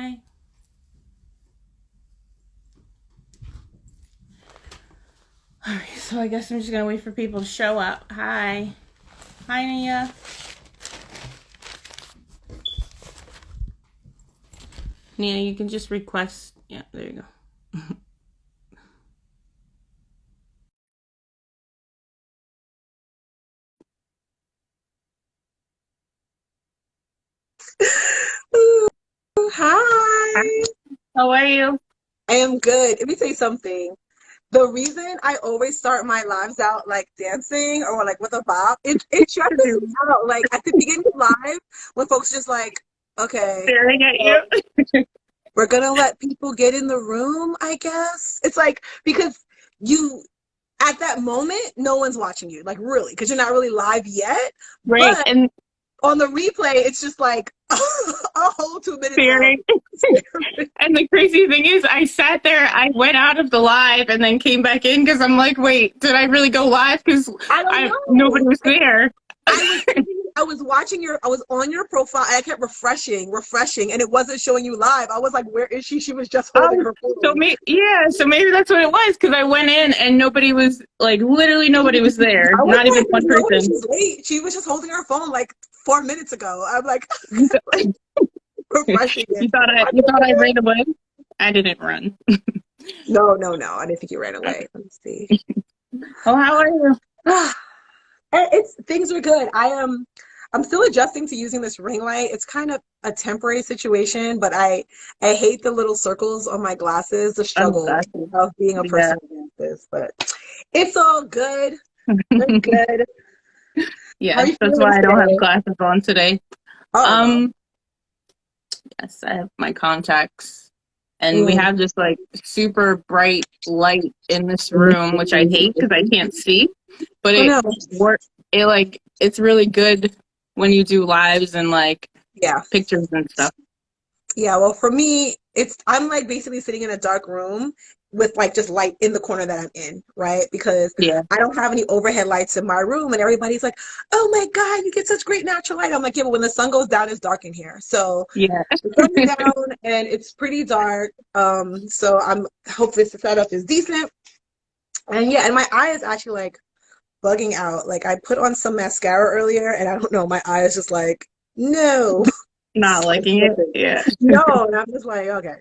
Hi. Alright, so I guess I'm just gonna wait for people to show up. Hi. Hi, Niyya. Niyya, you can just request. Yeah, there you go. Ooh, Hi. hi. How are you? I am good. Let me tell you something. The reason I always start my lives out like dancing or like with a bop, it stresses me out. Like at the beginning of live, when folks just like, okay, Staring at well, you. we're gonna let people get in the room, I guess. It's like because you at that moment, no one's watching you, like really, because you're not really live yet. Right, But and on the replay, it's just like a whole 2 minutes of staring. And the crazy thing is, I sat there, I went out of the live and then came back in because I'm like, wait, did I really go live? Because I don't I know. nobody was there. I was watching I was on your profile and I kept refreshing, and it wasn't showing you live. I was like, where is she? She was just holding Oh, her so phone. maybe that's what it was because I went in and nobody was like literally nobody was there, I was not even like, one there's no way person. she's late. She was just holding her phone like 4 minutes ago. I'm like, You, like refreshing it. you thought I ran away? I didn't run. No, no, no. I didn't think you ran away. Let me see. Oh, how are you? It's things are good. I'm still adjusting to using this ring light. It's kind of a temporary situation, but I hate the little circles on my glasses, the Oh, struggle gosh. of being a Yeah. person with this, but it's all good. We're good. How are Yes, you that's feeling why I don't have today? glasses on today. Oh no. Um, yes, I have my contacts. And we Mm. have this like super bright light in this room, which I hate because I can't see. But Oh no. it's really good when you do lives and like Yeah. pictures and stuff. Yeah, well, for me, I'm like basically sitting in a dark room with like just light in the corner that I'm in, right? Because Yeah. I don't have any overhead lights in my room, and everybody's like, "Oh my God, you get such great natural light." I'm like, "Yeah, but when the sun goes down, it's dark in here." So Yeah. the sun is down and it's pretty dark. So I'm hope this setup is decent. And yeah, and my eye is actually like bugging out. Like I put on some mascara earlier, and I don't know, my eye is just like, no. Not liking it. Yeah. No, and I'm just like, okay.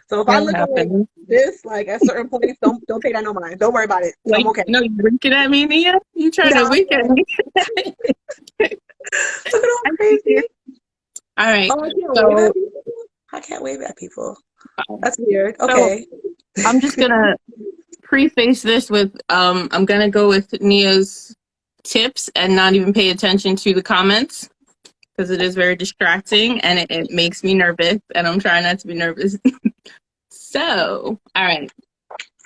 So if I It look like happens. this, like at certain points, don't pay that no mind. Don't worry about it. I'm Like, okay. no, you winking at me, Nia? You trying No, to I'm wink at good. me? Look at all I see crazy. you. All right. Oh, I can't wave at So, people. I can't wave at people. um, That's weird. so Okay. I'm just gonna preface this with I'm gonna go with Nia's tips and not even pay attention to the comments because it is very distracting and it makes me nervous and I'm trying not to be nervous. So, all right.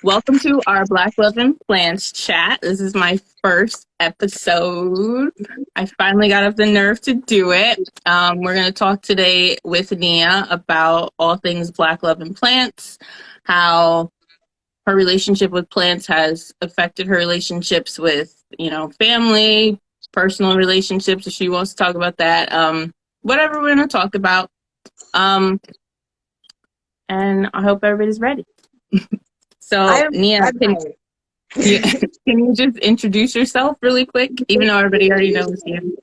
Welcome to our Black Love and Plants chat. This is my first episode. I finally got up the nerve to do it. We're going to talk today with Niyya about all things Black Love and Plants, how her relationship with plants has affected her relationships with, family, personal relationships, if she wants to talk about that. Whatever we're going to talk about. Um, and I hope everybody's ready. So, Niyya, I'm hyped. yeah. Can you just introduce yourself really quick, even though everybody already knows you?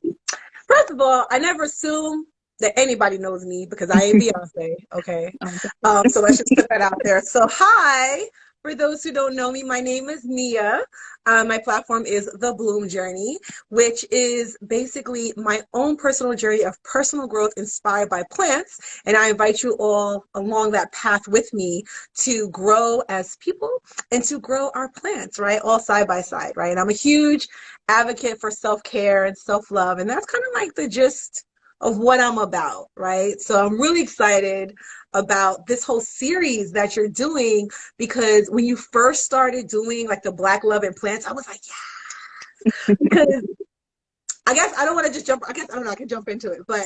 First of all, I never assume that anybody knows me because I ain't Beyonce, okay? Okay. So let's just put that out there. So, hi, for those who don't know me, my name is Niyya. My platform is The Bloom Journey, which is basically my own personal journey of personal growth inspired by plants. And I invite you all along that path with me to grow as people and to grow our plants, right? All side by side, right? And I'm a huge advocate for self-care and self-love. And that's kind of like the gist of what I'm about, right? So I'm really excited about this whole series that you're doing because when you first started doing like the Black Love and Plants, I was like, yeah, because I guess I don't want to just jump. I guess I don't know. I can jump into it, but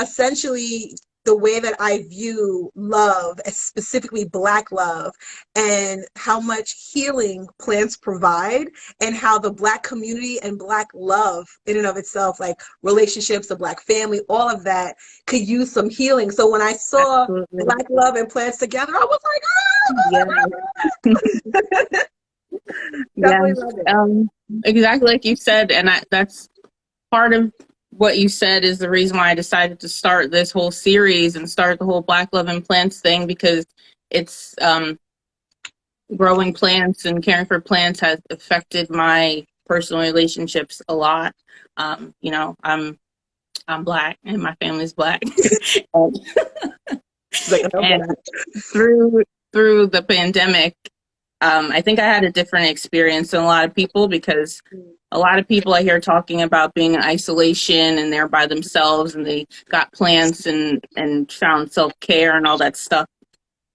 essentially, the way that I view love, specifically Black love, and how much healing plants provide, and how the Black community and Black love in and of itself, like relationships, the Black family, all of that could use some healing. So when I saw Absolutely. Black love and plants together, I was Yeah. like, definitely Yes. love it. Exactly like you said, and that's part of what you said is the reason why I decided to start this whole series and start the whole Black Love and Plants thing, because it's growing plants and caring for plants has affected my personal relationships a lot. You know, I'm Black and my family's Black. and, She's like, I know and through the pandemic, I think I had a different experience than a lot of people, because a lot of people I hear talking about being in isolation and they're by themselves and they got plants and found self-care and all that stuff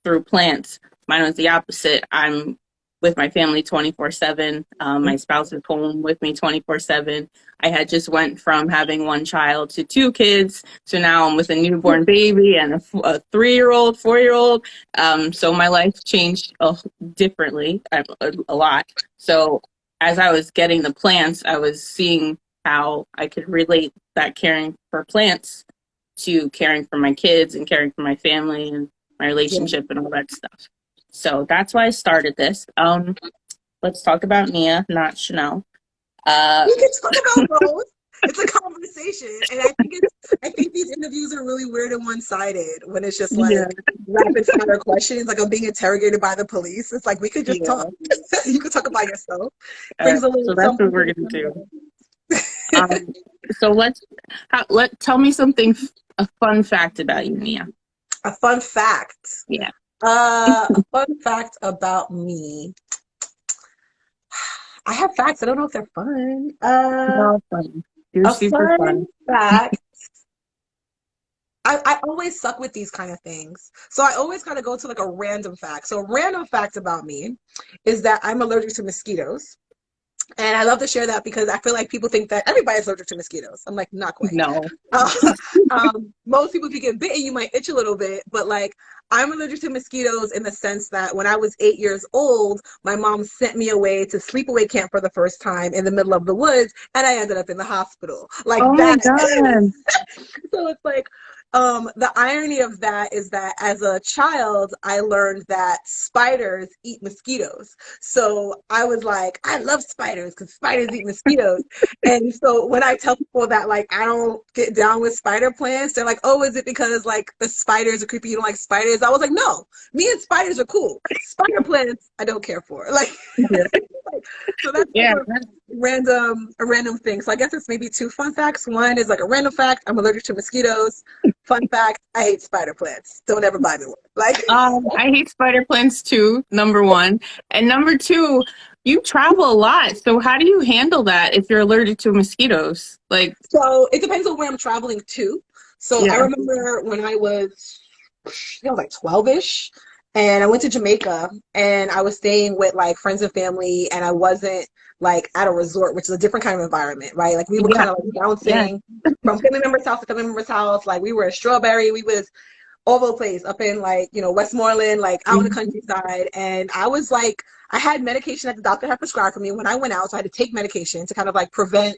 through plants. Mine was the opposite. I'm with my family 24/7. My spouse is home with me 24/7. I had just went from having one child to two kids. So now I'm with a newborn baby and a 3-year-old, 4-year-old. So my life changed differently, a lot. So as I was getting the plants, I was seeing how I could relate that caring for plants to caring for my kids and caring for my family and my relationship and all that stuff. So that's why I started this. Let's talk about Niyya, not Chanel. We can talk about both. It's a conversation, and I think these interviews are really weird and one-sided when it's just like Yeah, rapid fire questions, like I'm being interrogated by the police. It's like we could just yeah. talk. You could talk about yourself. Brings a little So that's what something. we're gonna do. So tell me something, a fun fact about you, Niyya. A fun fact. Yeah. A fun fact about me. I have facts. I don't know if they're fun. No, fun. You're A super fun fun. fact. I always suck with these kind of things. So I always kind of go to like a random fact. So a random fact about me is that I'm allergic to mosquitoes. And I love to share that because I feel like people think that everybody's allergic to mosquitoes. I'm like, not quite. No. Most people, if you get bitten, you might itch a little bit, but like I'm allergic to mosquitoes in the sense that when I was 8 years old, my mom sent me away to sleepaway camp for the first time in the middle of the woods, and I ended up in the hospital. Like Oh my that. God. So it's like, the irony of that is that as a child, I learned that spiders eat mosquitoes. So I was like, I love spiders because spiders eat mosquitoes. And so when I tell people that like I don't get down with spider plants, they're like, oh, is it because like the spiders are creepy, you don't like spiders? I was like, no, me and spiders are cool. Spider plants, I don't care for. Like, Yeah. so that's like Yeah. a random thing. So I guess it's maybe two fun facts. One is like a random fact, I'm allergic to mosquitoes. Fun fact, I hate spider plants. Don't ever buy me one. Like, I hate spider plants too, number one. And number two, you travel a lot. So how do you handle that if you're allergic to mosquitoes? Like, so it depends on where I'm traveling to. So I yeah. remember when I was like 12-ish, and I went to Jamaica, and I was staying with like friends and family, and I wasn't like at a resort, which is a different kind of environment, right? Like we were Yeah. kind of like Yeah. bouncing from family member's house to family member's house. Like we were in Strawberry, we was all over the place up in like, Westmoreland, like out in the Mhm. countryside. And I was like, I had medication that the doctor had prescribed for me when I went out. So I had to take medication to kind of like prevent,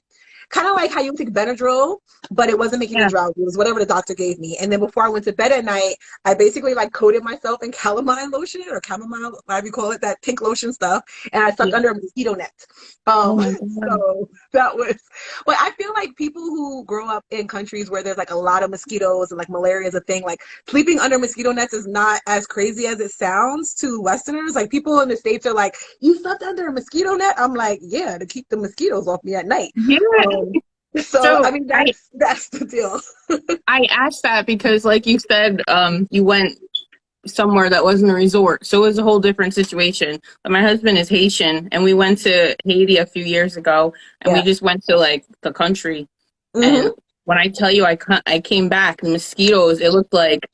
kind of like how you take Benadryl, but it wasn't making me Yeah. drowsy. It was whatever the doctor gave me. And then before I went to bed at night, I basically like coated myself in calamine lotion or chamomile, whatever you call it, that pink lotion stuff. And I stuck Yeah. under a mosquito net. Oh my God. So that was, but I feel like people who grow up in countries where there's like a lot of mosquitoes and like malaria is a thing, like sleeping under mosquito nets is not as crazy as it sounds to Westerners. Like people in the States are like, you slept under a mosquito net? I'm like, yeah, to keep the mosquitoes off me at night. Yeah. So I So mean that's the deal. I asked that because, like you said, you went somewhere that wasn't a resort, so it was a whole different situation. But my husband is Haitian, and we went to Haiti a few years ago, and we Yeah. just went to like the country. Mm-hmm. And when I tell you, I came back, mosquitoes. It looked like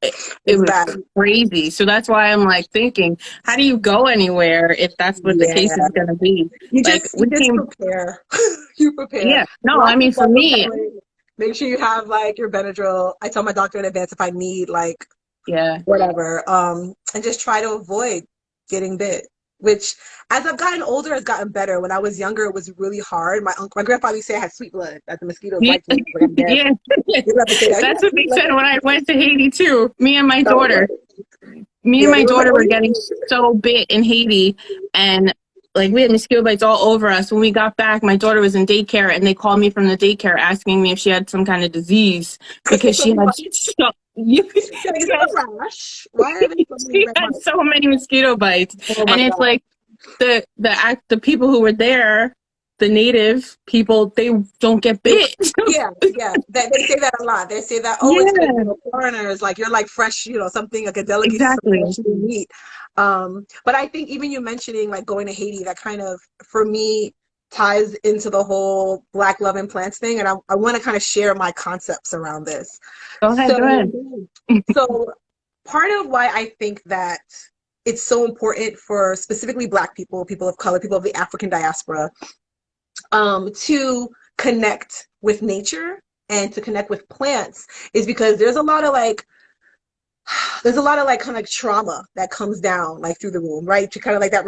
it It's was bad. crazy. So that's why I'm like thinking, how do you go anywhere if that's what the case Yeah. is going to be? You Like just we came, prepare. You prepare. yeah. No, I Lots mean of for bug me, repellent. Make sure you have like your Benadryl. I tell my doctor in advance if I need like Yeah. whatever. And just try to avoid getting bit. Which, as I've gotten older, has gotten better. When I was younger, it was really hard. My grandfather used to say I had sweet blood, that the mosquitoes Yeah. liked me. Like, I'm dead. Yeah. They love to say that. You That's got what sweet they blood. said when I went to Haiti too. Me and my That was daughter. it. Me and Yeah, my they were like, daughter oh, were getting so bit in Haiti, and like we had mosquito bites all over us. When we got back, my daughter was in daycare, and they called me from the daycare asking me if she had some kind of disease because so she had so you like, is she this had, a rash? Why are there so many she red had marks? so many mosquito bites, Oh my and it's God. like the people who were there, the native people, they don't get They, bit. yeah, yeah. They say that a lot. They say that, oh, it's because, Yeah, foreigners, like you're like fresh, something like a delicacy, something exactly. that you didn't eat. But I think even you mentioning like going to Haiti, that kind of, for me, ties into the whole Black love and plants thing. And I want to kind of share my concepts around this. Go ahead, go So, ahead. so part of why I think that it's so important for specifically Black people, people of color, people of the African diaspora, to connect with nature and to connect with plants is because there's a lot of like kind of like trauma that comes down like through the womb, right? To kind of like that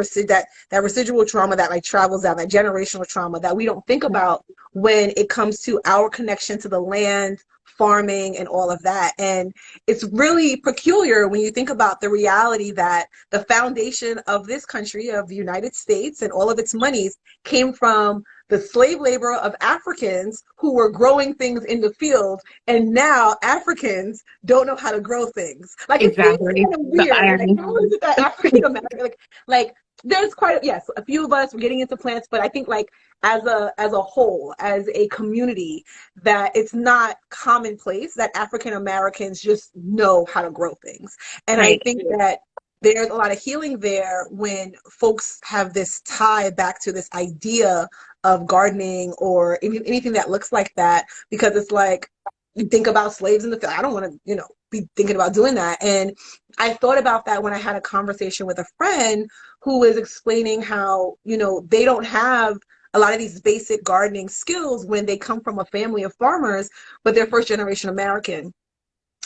residual trauma that like travels down, that generational trauma that we don't think about when it comes to our connection to the land, farming, and all of that. And it's really peculiar when you think about the reality that the foundation of this country, of the United States, and all of its monies came from the slave labor of Africans who were growing things in the field, and now Africans don't know how to grow things. Like it seems Exactly. kind of The weird. Like irony. how is it that African American like there's quite yes, a few of us were getting into plants, but I think like as a whole, as a community, that it's not commonplace that African Americans just know how to grow things. And I Right. think that there's a lot of healing there when folks have this tie back to this idea of gardening or anything that looks like that, because it's like you think about slaves in the field. I don't want to, be thinking about doing that. And I thought about that when I had a conversation with a friend who was explaining how, they don't have a lot of these basic gardening skills when they come from a family of farmers, but they're first generation American.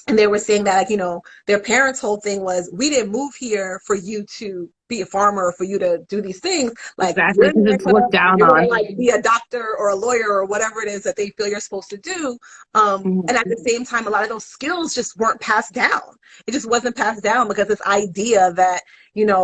And they were saying that, like, their parents' whole thing was, we didn't move here for you to be a farmer or for you to do these things. Like, Exactly. you're in Because it's America, looked down you're going to on. like be a doctor or a lawyer or whatever it is that they feel you're supposed to do. Mhm. And at the same time, a lot of those skills just weren't passed down. It just wasn't passed down because this idea that,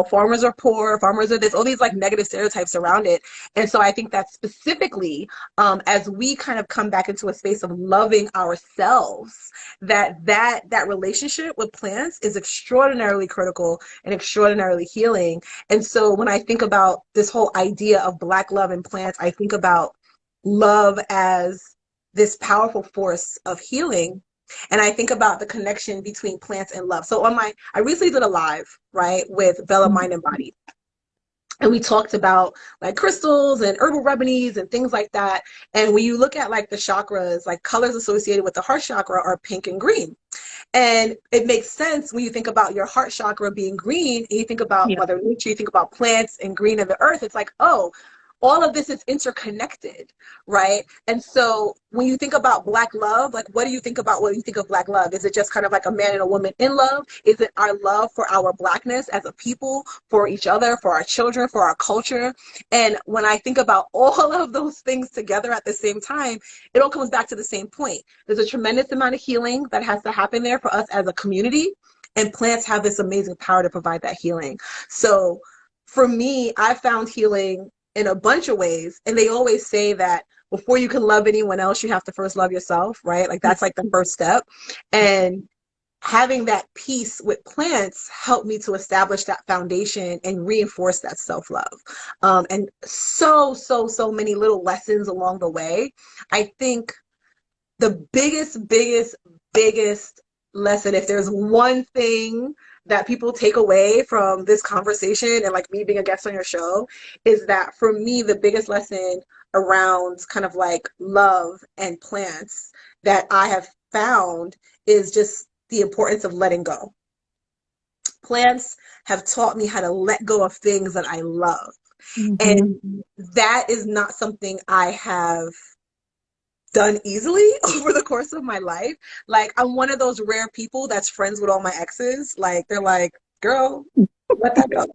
farmers are poor, farmers are this, all these like negative stereotypes around it. And so I think that specifically, as we kind of come back into a space of loving ourselves, that relationship with plants is extraordinarily critical and extraordinarily healing. And so when I think about this whole idea of Black love and plants, I think about love as this powerful force of healing. And I think about the connection between plants and love. So I recently did a live, right, with Bella Mind and Body. And we talked about like crystals and herbal remedies and things like that. And when you look at like the chakras, like colors associated with the heart chakra are pink and green. And it makes sense when you think about your heart chakra being green and you think about Yeah. Mother Nature, you think about plants and green of the earth. It's like, oh, all of this is interconnected, right? And so when you think about Black love, like what do you think about when you think of Black love? Is it just kind of like a man and a woman in love? Is it our love for our Blackness as a people, for each other, for our children, for our culture? And when I think about all of those things together at the same time, it all comes back to the same point. There's a tremendous amount of healing that has to happen there for us as a community, and plants have this amazing power to provide that healing. So for me, I found healing in a bunch of ways, and they always say that before you can love anyone else, you have to first love yourself, right? Like that's like the first step. And having that peace with plants helped me to establish that foundation and reinforce that self-love. And so many little lessons along the way. I think the biggest lesson, if there's one thing that people take away from this conversation and like me being a guest on your show, is that for me, the biggest lesson around kind of like love and plants that I have found is just the importance of letting go. Plants have taught me how to let go of things that I love. Hmm. And that is not something I have done easily over the course of my life. Like, I'm one of those rare people that's friends with all my exes. Like, they're like, girl, let that go.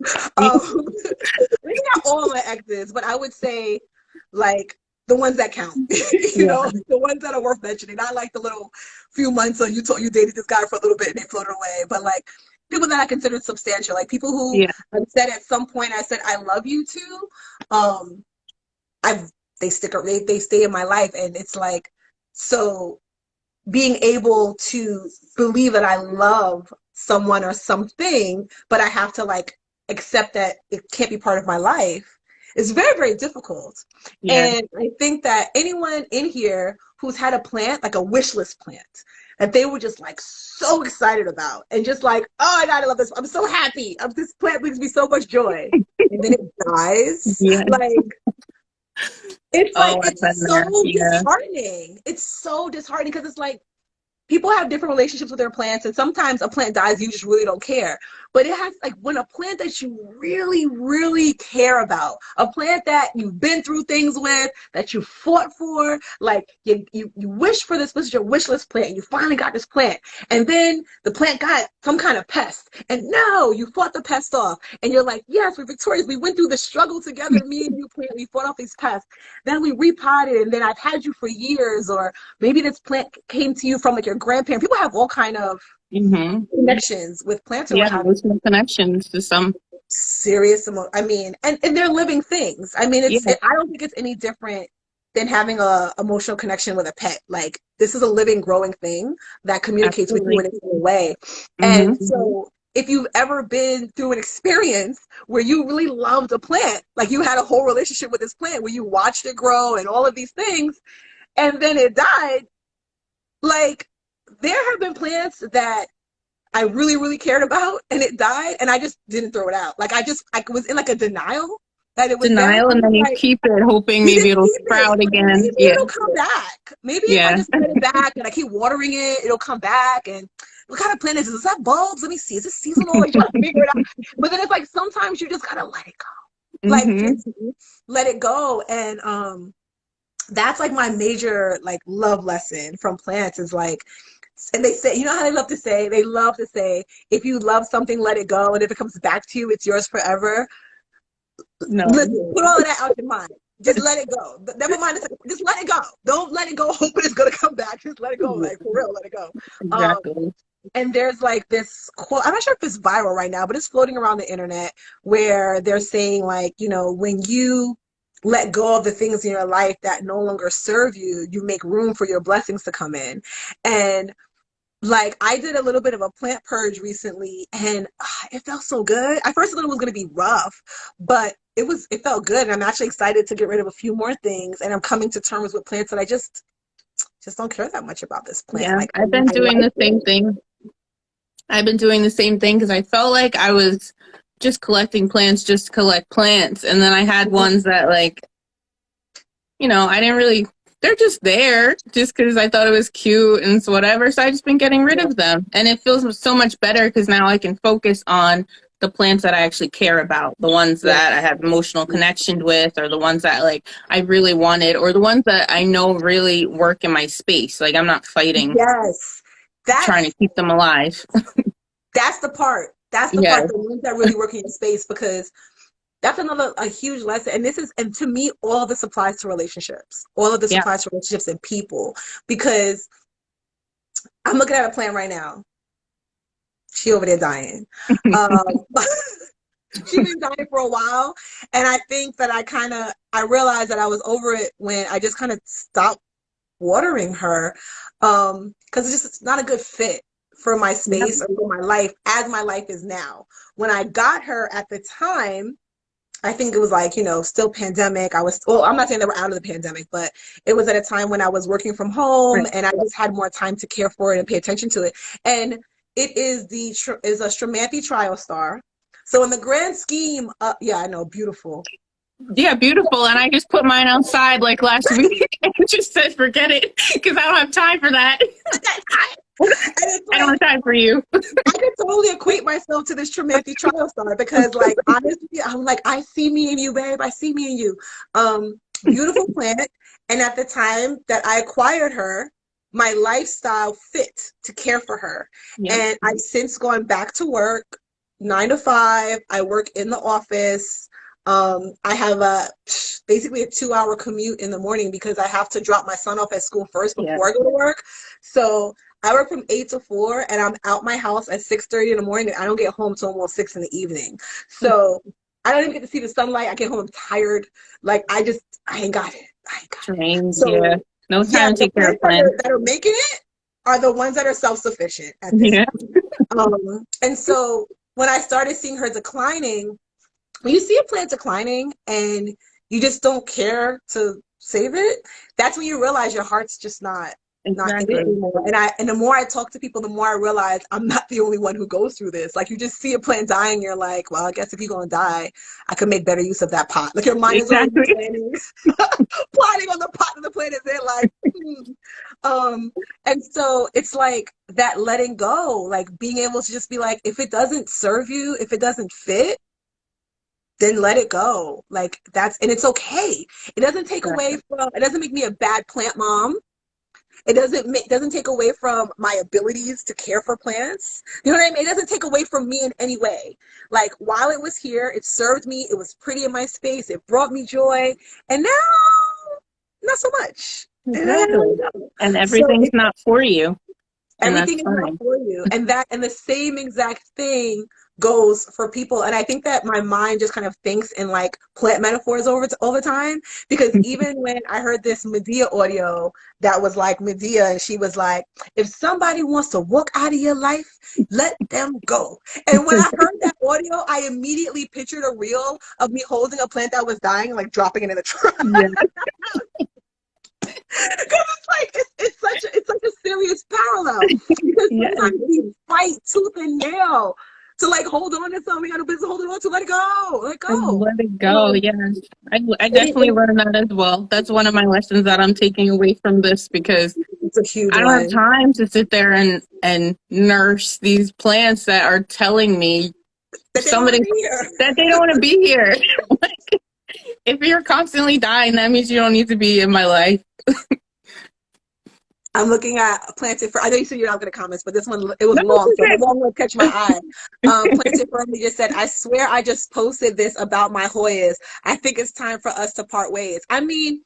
Maybe not all my exes, but I would say like the ones that count, Yeah. the ones that are worth mentioning. Not like the little few months or you dated this guy for a little bit and they floated away, but like people that I consider substantial, like people who Yeah. I've said at some point I said I love you to. Um, I've they stick they stay in my life, and it's like so being able to believe that I love someone or something, but I have to like accept that it can't be part of my life is very, very difficult. Yeah. And I think that anyone in here who's had a plant, like a wish list plant, that they were just like so excited about and just like, oh my God, I love this. I'm so happy. This plant brings me so much joy. And then it dies. Yeah. Like, it's like, Oh, I've been it's there. so Yeah. disheartening. It's so disheartening because it's like, people have different relationships with their plants, and sometimes a plant dies, you just really don't care. But it has like when a plant that you really, really care about, a plant that you've been through things with, that you fought for, like you wish for this was your wish list plant, you finally got this plant, and then the plant got some kind of pest, and no, you fought the pest off, and you're like, yes, we're victorious. We went through the struggle together, me and you, plant. We fought off these pests. Then we repotted, and then I've had you for years, or maybe this plant came to you from like your grandparent. People have all kind of Mm-hmm. connections with plants or Yeah, what have you. emotional connections to some. Serious I mean, and they're living things. I mean, Yeah, I don't think it's any different than having a emotional connection with a pet. Like, this is a living, growing thing that communicates with you absolutely. in its own way. And Mm-hmm. so if you've ever been through an experience where you really loved a plant, like you had a whole relationship with this plant where you watched it grow and all of these things, and then it died, like, there have been plants that I really, really cared about and it died, and I just didn't throw it out. Like, I was in like a denial that it was there. Denial, I'm and then you like, keep it, hoping you maybe just it'll keep it. sprout again. Maybe Yeah, it'll come back. Maybe if I yeah. just let it back and I keep watering it, it'll come back. And what kind of plant is this? Is that bulbs? Let me see. Is this seasonal? Like, trying to figure it out. But then it's like sometimes you just gotta let it go. Like, Mm-hmm. just let it go. And that's like my major like love lesson from plants is like, and they say, you know how they love to say, if you love something, let it go, and if it comes back to you, it's yours forever. No. Listen, put all of that out your mind. Just let it go. Never mind. Just let it go. Don't let it go hoping it's gonna come back. Just let it go. Like, for real, let it go. Exactly. And there's like this quote. I'm not sure if it's viral right now, but it's floating around the internet where they're saying like, when you let go of the things in your life that no longer serve you, you make room for your blessings to come in. And like, I did a little bit of a plant purge recently, and it felt so good. I first thought it was going to be rough, but it felt good. And I'm actually excited to get rid of a few more things. And I'm coming to terms with plants that I just don't care that much about this plant. Yeah, Like, I've been I doing like the same it. thing. I've been doing the same thing because I felt like I was just collecting plants just to collect plants. And then I had ones that, like, I didn't really, they're just there just because I thought it was cute and so whatever. So I just been getting rid Yeah. of them. And it feels so much better because now I can focus on the plants that I actually care about, the ones Yeah. that I have emotional connection with, or the ones that like I really wanted, or the ones that I know really work in my space. Like I'm not fighting, Yes. trying That's to keep them alive. that's the part. That's the Yeah. part, the ones that really work in your space, because that's another a huge lesson. And to me, all of this applies to relationships. All of this Yeah. applies to relationships and people. Because I'm looking at a plant right now. She over there dying. Um, she's been dying for a while, and I think that I realized that I was over it when I just kind of stopped watering her, because it's not a good fit for my Yeah. space or for my life as my life is now. When I got her at the time, I think it was like, still pandemic. I'm not saying that we're out of the pandemic, but it was at a time when I was working from home Right. and I just had more time to care for it and pay attention to it. And it is is a Stramanthe trial star. So in the grand scheme, yeah, I know, beautiful. Yeah, beautiful. And I just put mine outside like last week and just said, forget it, because I don't have time for that. And it's I don't like, have time for you. I could totally equate myself to this Tremanthi trial star because, like, honestly, I'm like, I see me in you, babe. I see me in you. beautiful plant. And at the time that I acquired her, my lifestyle fit to care for her. Yep. And I've since gone back to work, 9 to 5. I work in the office. I have basically a 2 hour commute in the morning because I have to drop my son off at school first Yeah. before I go to work. So I work from 8 to 4, and I'm out my house at 6:30 in the morning. And I don't get home till almost 6 in the evening. So I don't even get to see the sunlight. I get home, I'm tired. Like I ain't got it. I ain't got it. Trains, So yeah. No yeah, time to the take care of plants plants. that are making it are the ones that are self-sufficient at this Yeah. point. And so when I started seeing her declining, when you see a plant declining and you just don't care to save it, that's when you realize your heart's just not in it Exactly. anymore. And the more I talk to people, the more I realize I'm not the only one who goes through this. Like, you just see a plant dying, you're like, well, I guess if you're gonna die, I could make better use of that pot. Like, your mind is already Exactly. planning, plotting on the pot that the plant is in, like, and so it's like that letting go, like being able to just be like, if it doesn't serve you, if it doesn't fit, then let it go. Like, and it's okay. It doesn't take away from, it doesn't make me a bad plant mom. It doesn't take away from my abilities to care for plants. You know what I mean? It doesn't take away from me in any way. Like, while it was here, it served me. It was pretty in my space. It brought me joy. And now, not so much. Exactly. And So everything's not for you. And that's everything is not fine. for you. And the same exact thing goes for people. And I think that my mind just kind of thinks in like plant metaphors all the time. Because even when I heard this Medea audio that was like Medea, and she was like, if somebody wants to walk out of your life, let them go. And when I heard that audio, I immediately pictured a reel of me holding a plant that was dying, like dropping it in the trash. Yeah. Because it's like it's such a serious parallel. Because Yeah. sometimes we fight tooth and nail to like hold on to something out of business, holding on to, let it go, let And go. let it go. Yeah. I definitely It, learned that as well. That's one of my lessons that I'm taking away from this, because it's a huge I don't have one. time to sit there and nurse these plants that are telling me That they don't want somebody to be here. that they don't want to be here. Like, if you're constantly dying, that means you don't need to be in my life. I'm looking at Planted for. I know you said you're not going to comment, but this one, it was No, long, so the it's long one catch my eye. Planted Firmly just said, "I swear I just posted this about my Hoyas. I think it's time for us to part ways." I mean,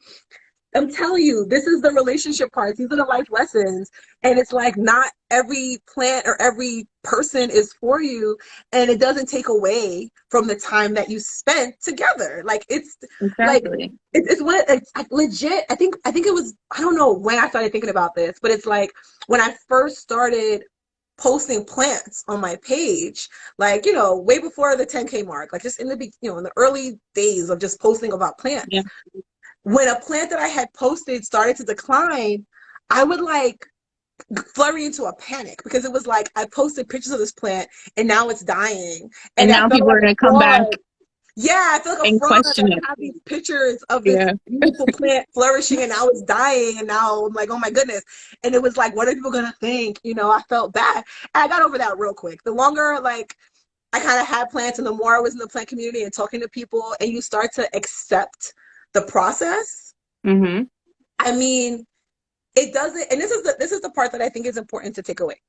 I'm telling you, this is the relationship parts. These are the life lessons. And it's like, not every plant or every person is for you. And it doesn't take away from the time that you spent together. Like, it's like, exactly. it's what it's like, legit. I think it was, I don't know when I started thinking about this, but it's like when I first started posting plants on my page, like, way before the 10K mark, like just in in the early days of just posting about plants. Yeah. When a plant that I had posted started to decline, I would like flurry into a panic, because it was like I posted pictures of this plant and now it's dying. And And I now felt people like are a gonna come back fraud. Yeah, I feel like a and fraud question that it. I have these pictures of this Yeah. beautiful plant flourishing and now it's dying. And now I'm like, oh my goodness. And it was like, what are people going to think? I felt bad. And I got over that real quick. The longer, like, I kind of had plants and the more I was in the plant community and talking to people, and you start to accept the process. Mm-hmm. I mean, it doesn't, and this is the part that I think is important to take away.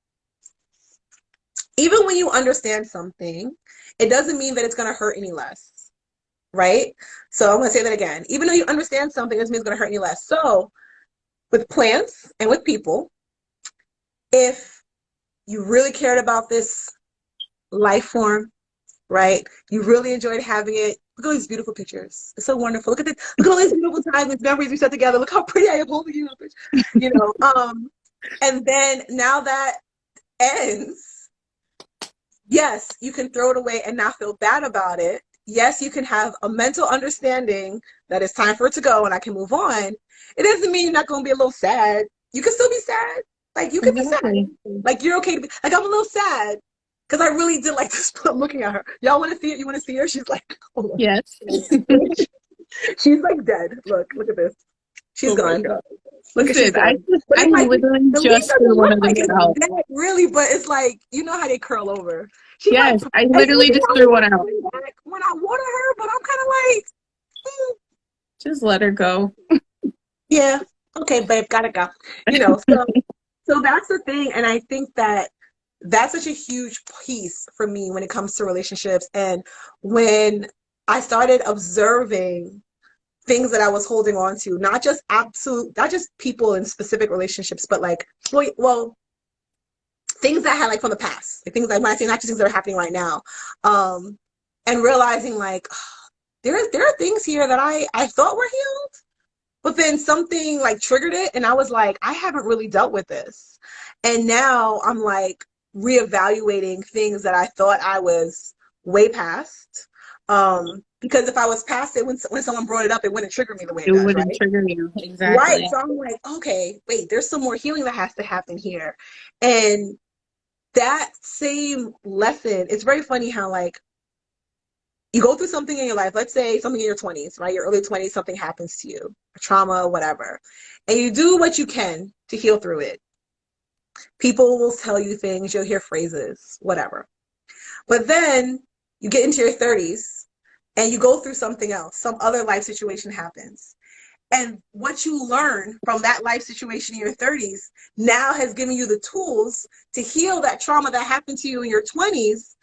Even when you understand something, it doesn't mean that it's going to hurt any less, right? So I'm going to say that again. Even though you understand something, it doesn't mean it's going to hurt any less. So with plants and with people, if you really cared about this life form, right? You really enjoyed having it. Look at all these beautiful pictures. It's so wonderful. Look at this. Look at all these beautiful times and memories we set together. Look how pretty I am holding you up. And then now that ends, yes, you can throw it away and not feel bad about it. Yes, you can have a mental understanding that it's time for it to go and I can move on. It doesn't mean you're not going to be a little sad. You can still be sad. Like, you can be sad. Exactly. Like, you're okay to be, like, I'm a little sad because I really did like this. I'm looking at her. Y'all want to see it? You want to see her? She's like, hold on. Yes. She's like dead. Look at this. She's Oh my gone. God. Look at she's Listen, gone. But I it's like, literally the leaf just threw doesn't one look of like them it's out. dead, really, but it's like, how they curl over. She's like, Yes, I and you literally can just tell me threw one what's out. coming back when I water her, but I'm kind of like, Just let her go. Yeah. Okay, babe, gotta go. You know, so that's the thing. And I think that that's such a huge piece for me when it comes to relationships. And when I started observing things that I was holding on to, not just people in specific relationships, but like, well, things that I had like from the past, like things like when I say not just things that are happening right now, um, and realizing like there are things here that I thought were healed, but then something like triggered it, and I was like, I haven't really dealt with this, and now I'm like reevaluating things that I thought I was way past. Because if I was past it when someone brought it up, it wouldn't trigger me the way it It does, wouldn't right? trigger you. Right. Exactly. So I'm like, okay, wait, there's some more healing that has to happen here. And that same lesson, it's very funny how like you go through something in your life, let's say something in your 20s, right? Your early 20s, something happens to you, a trauma, whatever. And you do what you can to heal through it. People will tell you things, you'll hear phrases, whatever. But then you get into your 30s and you go through something else, some other life situation happens. And what you learn from that life situation in your 30s now has given you the tools to heal that trauma that happened to you in your 20s,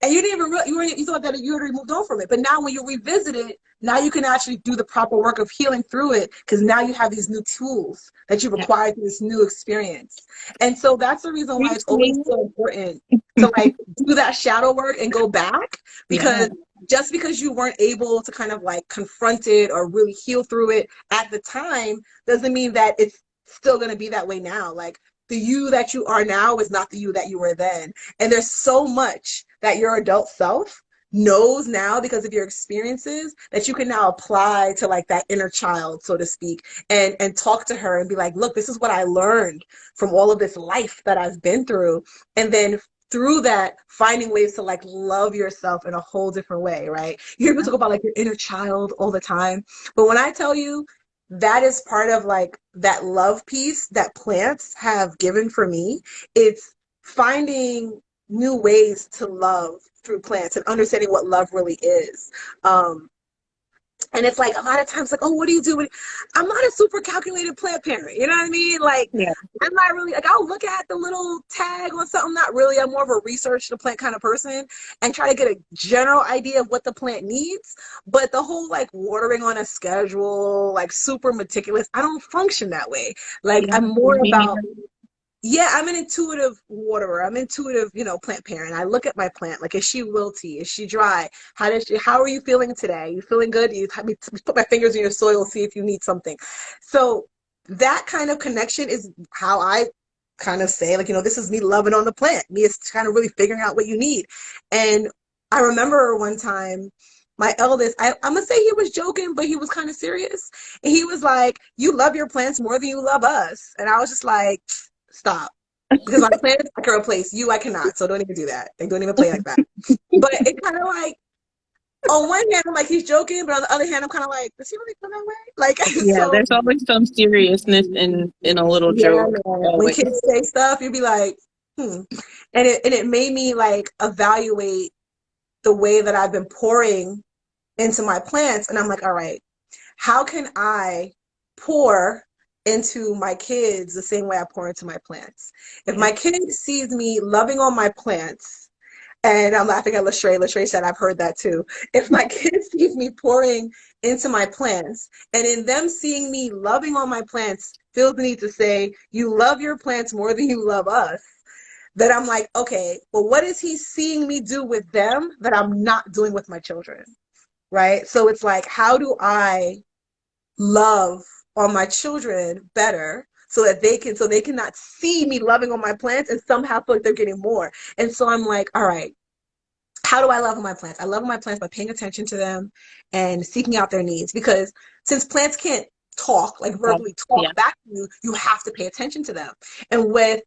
and you didn't even you thought that you already moved on from it. But now when you revisit it, now you can actually do the proper work of healing through it because now you have these new tools that you've Yeah. acquired through this new experience. And so that's the reason why Preach, it's always Niyya. so important to like do that shadow work and go back, Yeah. because just because you weren't able to kind of like confront it or really heal through it at the time doesn't mean that it's still going to be that way now. Like the you that you are now is not the you that you were then. And there's so much that your adult self knows now because of your experiences that you can now apply to like that inner child, so to speak, and talk to her and be like, look, this is what I learned from all of this life that I've been through. And then through that, finding ways to like love yourself in a whole different way, right? You hear people talk about like your inner child all the time. But when I tell you that is part of like that love piece that plants have given for me, it's finding new ways to love through plants and understanding what love really is. And it's like a lot of times like, oh, what do you do? I'm not a super calculated plant parent. You know what I mean? Like Yeah. I'm not really like I'll look at the little tag on something. Not really. I'm more of a research the plant kind of person and try to get a general idea of what the plant needs. But the whole like watering on a schedule, like super meticulous, I don't function that way. Like Yeah. I'm more Me about, neither. yeah, I'm an intuitive waterer. I'm intuitive, plant parent. I look at my plant, like, is she wilty? Is she dry? How are you feeling today? You feeling good? You have me put my fingers in your soil, see if you need something. So that kind of connection is how I kind of say, like, this is me loving on the plant. Me is kind of really figuring out what you need. And I remember one time my eldest, I'm gonna say he was joking, but he was kind of serious. And he was like, you love your plants more than you love us. And I was just like, stop. Because my plants, I can replace you, I cannot. So don't even do that. Like, don't even play like that. But it kind of like, on one hand, I'm like, he's joking, but on the other hand, I'm kind of like, does he really feel that way? Like, Yeah, so there's always some seriousness in a little yeah, joke. man. When Always. kids say stuff, you'd be like, hmm. And it made me like evaluate the way that I've been pouring into my plants. And I'm like, all right, how can I pour into my kids the same way I pour into my plants? If Yeah. my kid sees me loving on my plants, and I'm laughing at Lashray. Lashray said, I've heard that too. If my kid sees me pouring into my plants, and in them seeing me loving on my plants, feels the need to say, you love your plants more than you love us, then I'm like, okay, well, what is he seeing me do with them that I'm not doing with my children? Right? So it's like, how do I love on my children better so that they cannot see me loving on my plants and somehow feel like they're getting more. And so I'm like, all right, how do I love on my plants? I love on my plants by paying attention to them and seeking out their needs, because since plants can't talk, like verbally Yeah. talk back to you, you have to pay attention to them. And with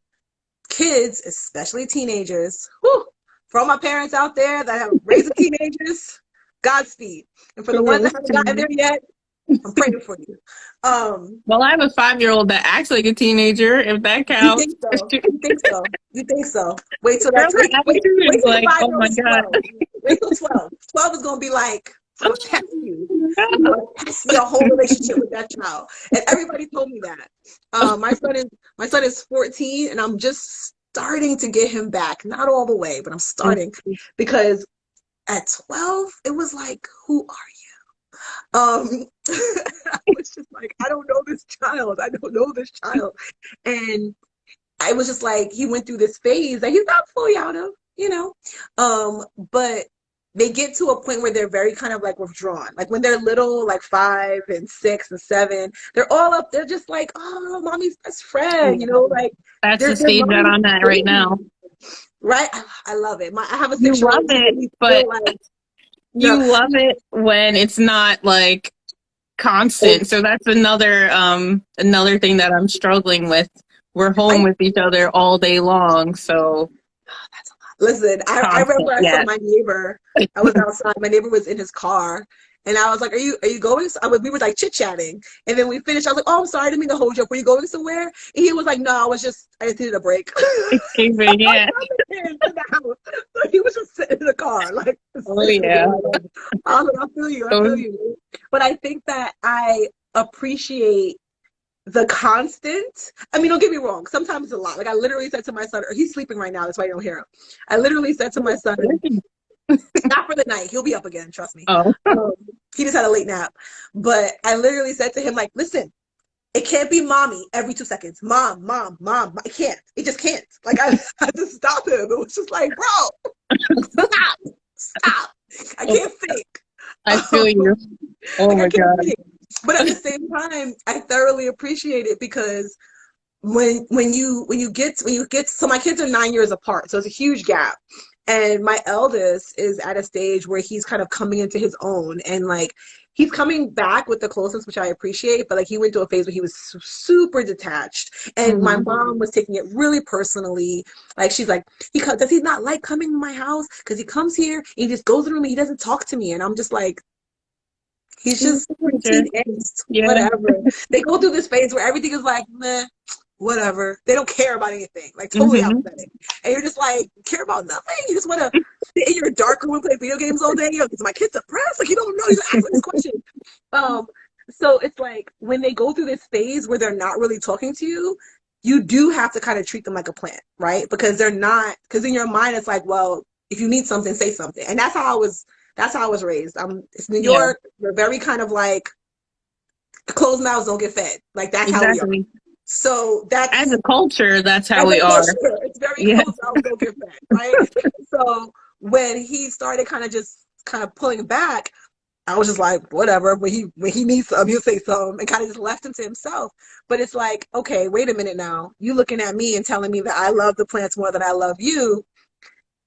kids, especially teenagers, whew, for all my parents out there that have raised teenagers, Godspeed. And for the ones that haven't gotten there yet, I'm praying for you. Well, I have a 5-year-old that acts like a teenager, if that You think counts. so? You think so? You think so? Wait till Girl, that. her Wait attitude wait is till the like, oh 5-year-old my is God. 12. Wait till 12. 12 is gonna be like, I'm gonna test you. I'm gonna test your whole relationship with that child. And everybody told me that. My son is 14, and I'm just starting to get him back. Not all the way, but I'm starting because at 12, it was like, who are I was just like, I don't know this child. I don't know this child. And I was just like, he went through this phase that he's not fully out of, you know. But they get to a point where they're very kind of like withdrawn. Like when they're little, like 5 and 6 and 7, they're all up. They're just like, oh, mommy's best friend, you know, like That's the they're stage that mommy's I'm at right baby. now. Right? I love it. I have a You love 6-year-old it, who he's but still like, no. you love it when it's not like constant. So that's another thing that I'm struggling with. We're home with each other all day long, so Listen, I constant remember I saw yet. my neighbor. I was outside. My neighbor was in his car, and I was like, "Are you going?" We were like chit chatting, and then we finished. I was like, "Oh, I'm sorry, I didn't mean to hold you up. Were you going somewhere?" And he was like, "No, I just needed a break." Escaping, yeah. In the house. So he was just sitting in the car, like. Oh yeah. I was like, I feel you. I feel you. But I think that I appreciate the constant. I mean, don't get me wrong. Sometimes it's a lot. Like I literally said to my son, or he's sleeping right now. That's why you don't hear him. I literally said to my son, not for the night. He'll be up again. Trust me. Oh. He just had a late nap. But I literally said to him, like, listen, it can't be mommy every 2 seconds. Mom, mom, mom. It can't. It just can't. Like I had to stop him. It was just like, bro, stop. I can't think. I feel you. Oh Like I my can't God. think. But at the same time, I thoroughly appreciate it because when you get so my kids are 9 years apart, so it's a huge gap. And my eldest is at a stage where he's kind of coming into his own, and like he's coming back with the closeness, which I appreciate, but like he went through a phase where he was super detached, and my mom was taking it really personally. Like she's like, does he not like coming to my house? Because he comes here and he just goes in the room and he doesn't talk to me, and I'm just like, he's just preteen angst, Yeah. whatever. They go through this phase where everything is like, meh, whatever. They don't care about anything, like totally apathetic. And you're just like, care about nothing? You just want to sit in your dark room and play video games all day? Is my kid depressed? Like, you don't know. You're asking this question. So it's like when they go through this phase where they're not really talking to you, you do have to kind of treat them like a plant, right? Because they're not, because in your mind, it's like, well, if you need something, say something. And that's how I was raised. It's New York. We're very kind of like closed mouths don't get fed. Like that's how we are. So that's as a culture, that's how as we a are. culture, it's very closed mouths don't get fed, right? So when he started kind of pulling back, I was just like, whatever. When he needs something, he'll say something, and kind of just left him to himself. But it's like, okay, wait a minute now. You looking at me and telling me that I love the plants more than I love you.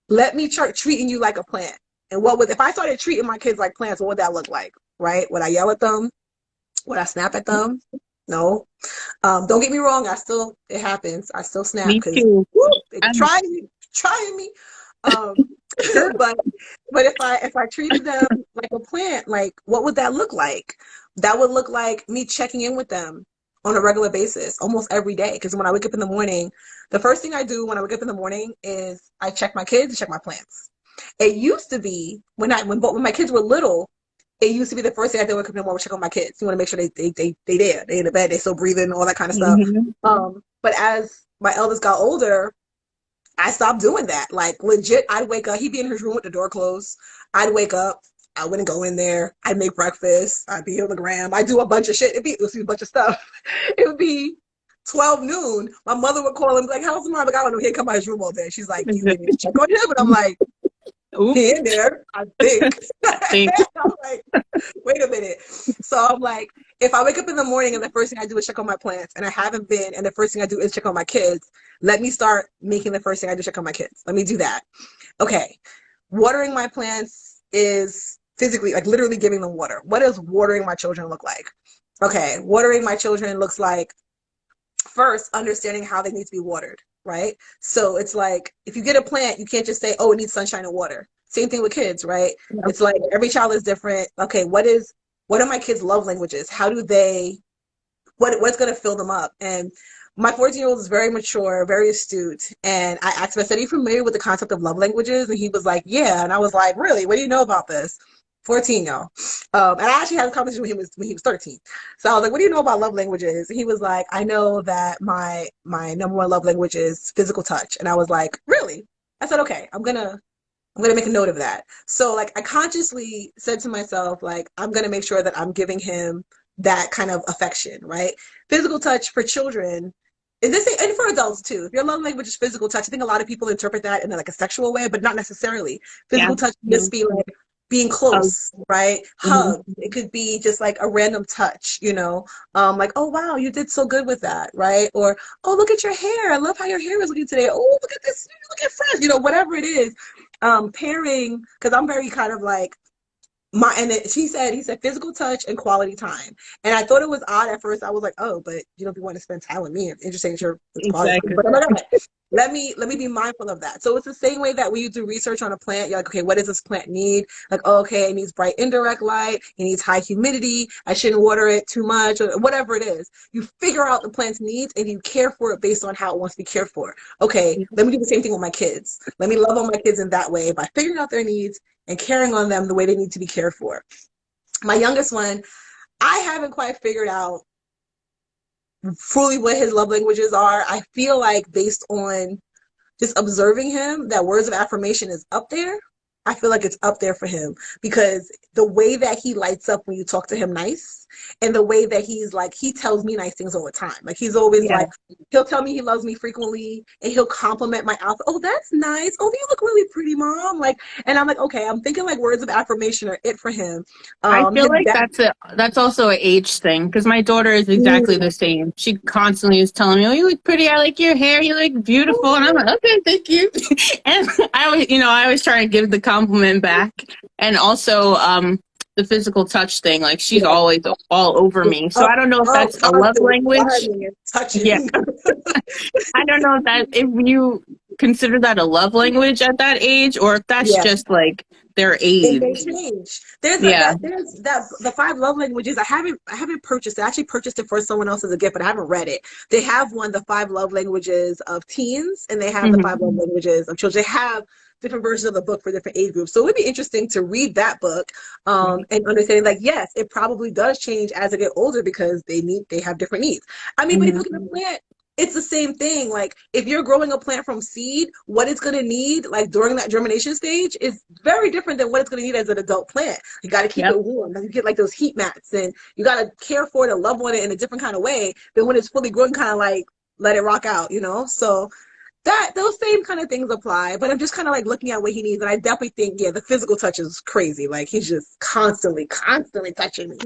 Let me start treating you like a plant. And if I started treating my kids like plants, what would that look like? Right? Would I yell at them? Would I snap at them? No. Don't get me wrong. It happens. I still snap Me because too. they trying me. But if I treated them like a plant, like what would that look like? That would look like me checking in with them on a regular basis, almost every day. Because when I wake up in the morning, the first thing I do when I wake up in the morning is I check my kids, check my plants. It used to be when my kids were little, it used to be the first thing I did when I wake up in the morning, check on my kids. You want to make sure they there, they in the bed, they still breathing, all that kind of stuff. But as my eldest got older, I stopped doing that. Like legit, I'd wake up, he'd be in his room with the door closed. I'd wake up, I wouldn't go in there. I'd make breakfast. I'd be on the gram. I'd do a bunch of shit. It'd be a bunch of stuff. It would be 12 noon. My mother would call and be like, how's the mom? Like, I don't know. He'd come by his room all day. She's like, you need me to check on him? And I'm like, he in there, I think. I'm like, wait a minute. So I'm like, if I wake up in the morning and the first thing I do is check on my plants, and I haven't been, and the first thing I do is check on my kids, let me start making the first thing I do check on my kids. Let me do that. Okay. Watering my plants is physically, like literally giving them water. What does watering my children look like? Okay. Watering my children looks like first understanding how they need to be watered, right? So it's like, if you get a plant, you can't just say, oh, it needs sunshine and water. Same thing with kids, right? Yep. It's like every child is different. Okay, what are my kids' love languages? How do they, what's going to fill them up? And my 14-year-old is very mature, very astute. And I asked him, I said, are you familiar with the concept of love languages? And he was like, yeah. And I was like, really? What do you know about this? 14, y'all. And I actually had a conversation with him when he was 13. So I was like, "What do you know about love languages?" And he was like, "I know that my number one love language is physical touch." And I was like, "Really?" I said, "Okay, I'm gonna make a note of that." So like I consciously said to myself, like, I'm gonna make sure that I'm giving him that kind of affection, right? Physical touch for children is this, and for adults too. If your love language is physical touch, I think a lot of people interpret that in like a sexual way, but not necessarily. Yeah. Physical touch can Yeah. just be like being Oh, close, right? mhm. Hug. It could be just like a random touch, like, "Oh wow, you did so good with that," right? Or, "Oh, look at your hair. I love how your hair is looking today. Oh, look at this. You look at fresh," whatever it is. Pairing, because I'm very kind of like he said physical touch and quality time. And I thought it was odd at first. I was like, "Oh, but you don't be wanting to spend time with me. Interesting that it's quality time." Exactly. But I'm like, "Okay, let me be mindful of that." So it's the same way that when you do research on a plant, you're like, "Okay, what does this plant need?" Like, "Oh, okay, it needs bright indirect light, it needs high humidity, I shouldn't water it too much," or whatever it is. You figure out the plant's needs and you care for it based on how it wants to be cared for. Okay, let me do the same thing with my kids. Let me love on my kids in that way by figuring out their needs and caring on them the way they need to be cared for. My youngest one, I haven't quite figured out fully what his love languages are. I feel like based on just observing him, that words of affirmation is up there. I feel like it's up there for him because the way that he lights up when you talk to him nice, and the way that he's like, he tells me nice things all the time. Like he's always Yeah. like, he'll tell me he loves me frequently and he'll compliment my outfit. "Oh, that's nice. Oh, you look really pretty, mom." Like, and I'm like, okay, I'm thinking like words of affirmation are it for him. I feel His like dad, that's also an age thing because my daughter is exactly the same. She constantly is telling me, "Oh, you look pretty. I like your hair. You look beautiful." And I'm like, "Okay, thank you." And I always try to give the compliment back. And also, the physical touch thing. Like she's yeah. always all over me. So Oh, I don't know if oh, that's a love constantly language. finding and Yeah, touching. I don't know if you consider that a love language at that age, or if that's Yeah. just like their It may age. change. There's a, Yeah. that there's that the five love languages. I haven't purchased it. I actually purchased it for someone else as a gift, but I haven't read it. They have one, the five love languages of teens, and they have the Hmm. five love languages of children. They have different versions of the book for different age groups. So it would be interesting to read that book, and understanding like, yes, it probably does change as they get older because they have different needs. I mean, but if you Hmm. look at a plant, it's the same thing. Like if you're growing a plant from seed, what it's going to need like during that germination stage is very different than what it's going to need as an adult plant. You got to keep Yep. it warm. You get like those heat mats, and you got to care for it and love on it in a different kind of way than when it's fully grown, kind of like let it rock out. So that those same kind of things apply. But I'm just kind of like looking at what he needs, and I definitely think, yeah, the physical touch is crazy. Like he's just constantly touching me.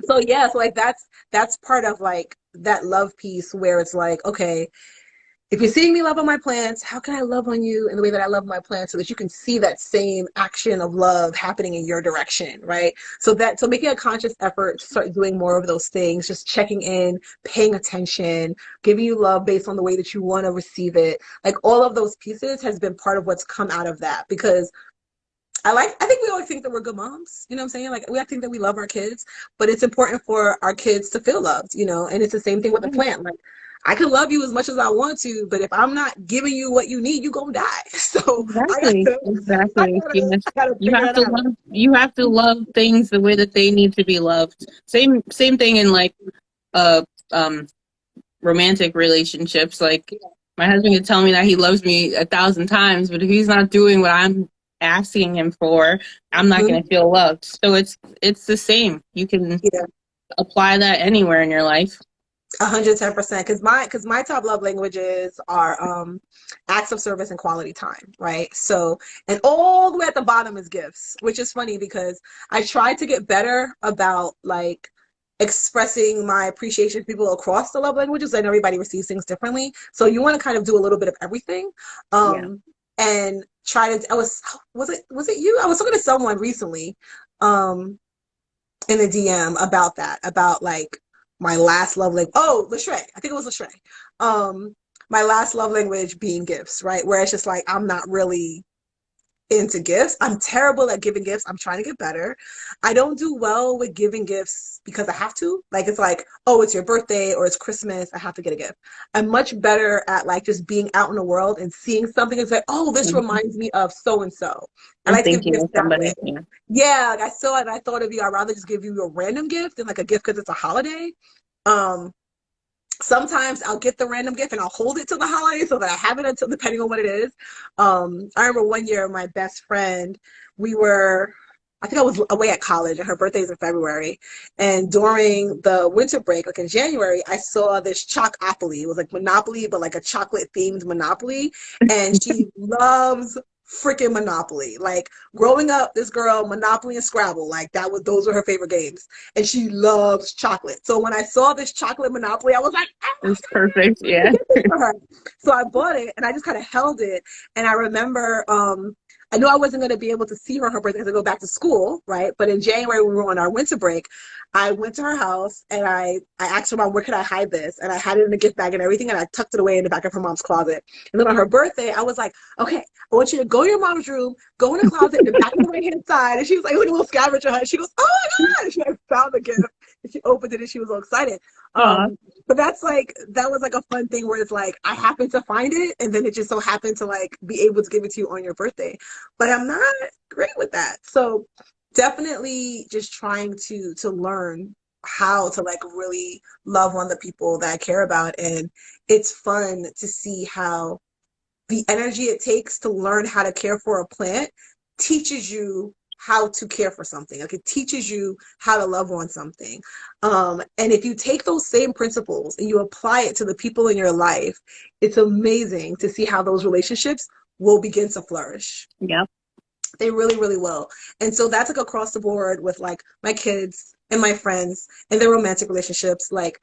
So yeah, so like that's part of like that love piece where it's like, okay, if you're seeing me love on my plants, how can I love on you in the way that I love my plants so that you can see that same action of love happening in your direction, right? So making a conscious effort to start doing more of those things, just checking in, paying attention, giving you love based on the way that you want to receive it. Like all of those pieces has been part of what's come out of that because I think we always think that we're good moms. You know what I'm saying? Like we think that we love our kids, but it's important for our kids to feel loved. And it's the same thing with the plant. Like I can love you as much as I want to, but if I'm not giving you what you need, you're gonna die. So I Exactly. gotta I Exactly. gotta Yes. I gotta You figure have that to out. love things the way that they need to be loved. Same thing in like uh um romantic relationships. Like my husband can tell me that he loves me 1,000 times, but if he's not doing what I'm asking him for, I'm not Mhm. gonna feel loved. So it's the same. You can Yeah. apply that anywhere in your life. 110%. Because my top love languages are acts of service and quality time, right? So, and all the way at the bottom is gifts, which is funny because I tried to get better about like expressing my appreciation to people across the love languages, and everybody receives things differently. So you want to kind of do a little bit of everything. Yeah. And try to was it you? I was talking to someone recently um in the DM about that, about like my last love language. Oh, Lachey. I think it was Lachey. My last love language being gifts, right? Where it's just like I'm not really into gifts. I'm terrible at giving gifts. I'm trying to get better. I don't do well with giving gifts because I have to. Like it's like, oh, it's your birthday or it's Christmas, I have to get a gift. I'm much better at like just being out in the world and seeing something and say, oh, this Mhm. reminds me of so and so. I I'm like to give thinking gifts of that way. somebody. Yeah. Yeah, like I saw it and I thought of you. I'd rather just give you a random gift than like a gift because it's a holiday. Um, Sometimes I'll get the random gift and I'll hold it till the holiday so that I have it until depending on what it is. I remember one year my best friend, we were, I think I was away at college and her birthday's in February. And during the winter break, like in January, I saw this Chalkopoly. It was like Monopoly, but like a chocolate themed Monopoly. And she loves freaking Monopoly. Like growing up, this girl, Monopoly and Scrabble, like those were her favorite games, and she loves chocolate. So when I saw this chocolate Monopoly, I was like, oh It's my perfect. God, Yeah. get this for her. So I bought it and I just kind of held it. And I remember, I knew I wasn't going to be able to see her on her birthday because I go back to school, right? But in January, when we were on our winter break, I went to her house and I asked her mom, where could I hide this? And I had it in a gift bag and everything. And I tucked it away in the back of her mom's closet. And then on her birthday, I was like, okay, I want you to go to your mom's room, go in the closet in the back of the right hand side. And she was like, like a little scavenger hunt. She goes, oh my God. And she like found the gift and she opened it and she was all excited. Aw. But that was like a fun thing where it's like I happened to find it and then it just so happened to like be able to give it to you on your birthday. But I'm not great with that. So definitely just trying to learn how to like really love on the people that I care about. And it's fun to see how the energy it takes to learn how to care for a plant teaches you how to care for something. Like it teaches you how to love on something. And if you take those same principles and you apply it to the people in your life, it's amazing to see how those relationships will begin to flourish. Yeah. They really, really will. And so that's like across the board with like my kids and my friends and their romantic relationships, like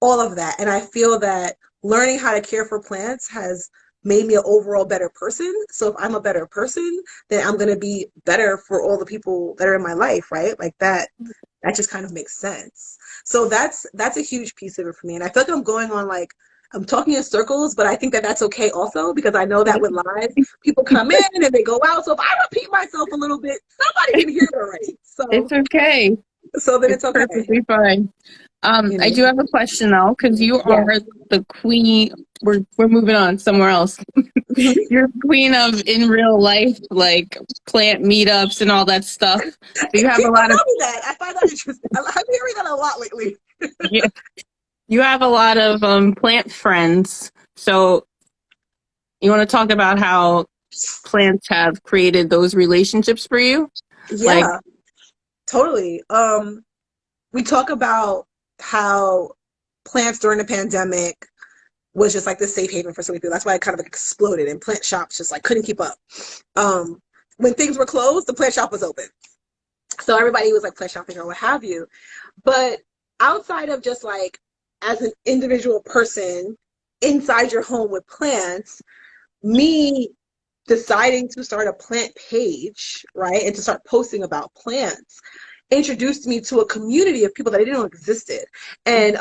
all of that. And I feel that learning how to care for plants has made me an overall better person. So if I'm a better person, then I'm going to be better for all the people that are in my life, right? Like that just kind of makes sense. So that's a huge piece of it for me. And I feel like I'm going on like I'm talking in circles, but I think that that's okay also because I know that with live, people come in and they go out. So if I repeat myself a little bit, somebody can hear it already. It's okay. So then It's it's okay. perfectly fine. You I know? do have a question though, because you Yeah. are the queen. We're moving on somewhere else. Mhm. You're queen of in real life, like plant meetups and all that stuff. So you have a People lot of tell me that. I find that interesting. I'm hearing that a lot lately. yeah, you have a lot of plant friends. So you want to talk about how plants have created those relationships for you? Like, Yeah, totally. We talk about how plants during the pandemic was just like the safe haven for so many people. That's why it kind of like exploded and plant shops just like couldn't keep up. Um, when things were closed, the plant shop was open. So everybody was like plant shopping or what have you. But outside of just like as an individual person inside your home with plants, me deciding to start a plant page, right, and to start posting about plants introduced me to a community of people that I didn't know existed. And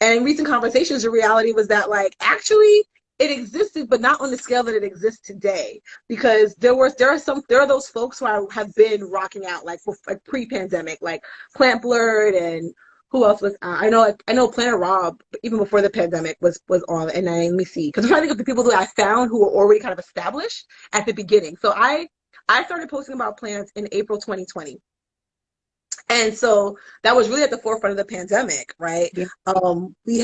in recent conversations, the reality was that like actually it existed, but not on the scale that it exists today. Because there are those folks who have been rocking out like pre-pandemic, like Plant Blurred and who else was I know Planet Rob even before the pandemic was on. And then let me see, because I'm trying to think of the people that I found who were already kind of established at the beginning. So I started posting about plants in April 2020. And so that was really at the forefront of the pandemic, right? yeah, We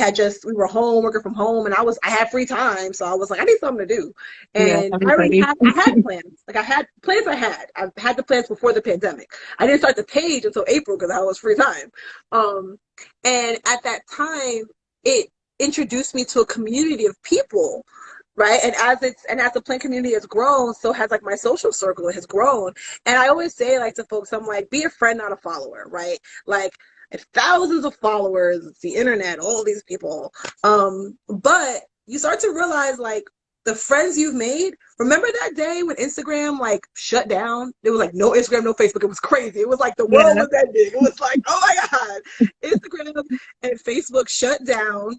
were home, working from home, and I had free time. So I was like, I need something to do. yeah, And everybody. I had plans. Like I had plans I've had the plans before the pandemic. I didn't start the page until April because I was free time. Um, and at that time, it introduced me to a community of people, right? And as the plant community has grown, so has like my social circle has grown. And I always say like to folks, I'm like, be a friend, not a follower, right? Like if thousands of followers, it's the internet, all these people. But you start to realize like the friends you've made. Remember that day when Instagram like shut down? There was like no Instagram, no Facebook. It was crazy. It was like the world Yeah, was ending. It was like, oh my God, Instagram and Facebook shut down.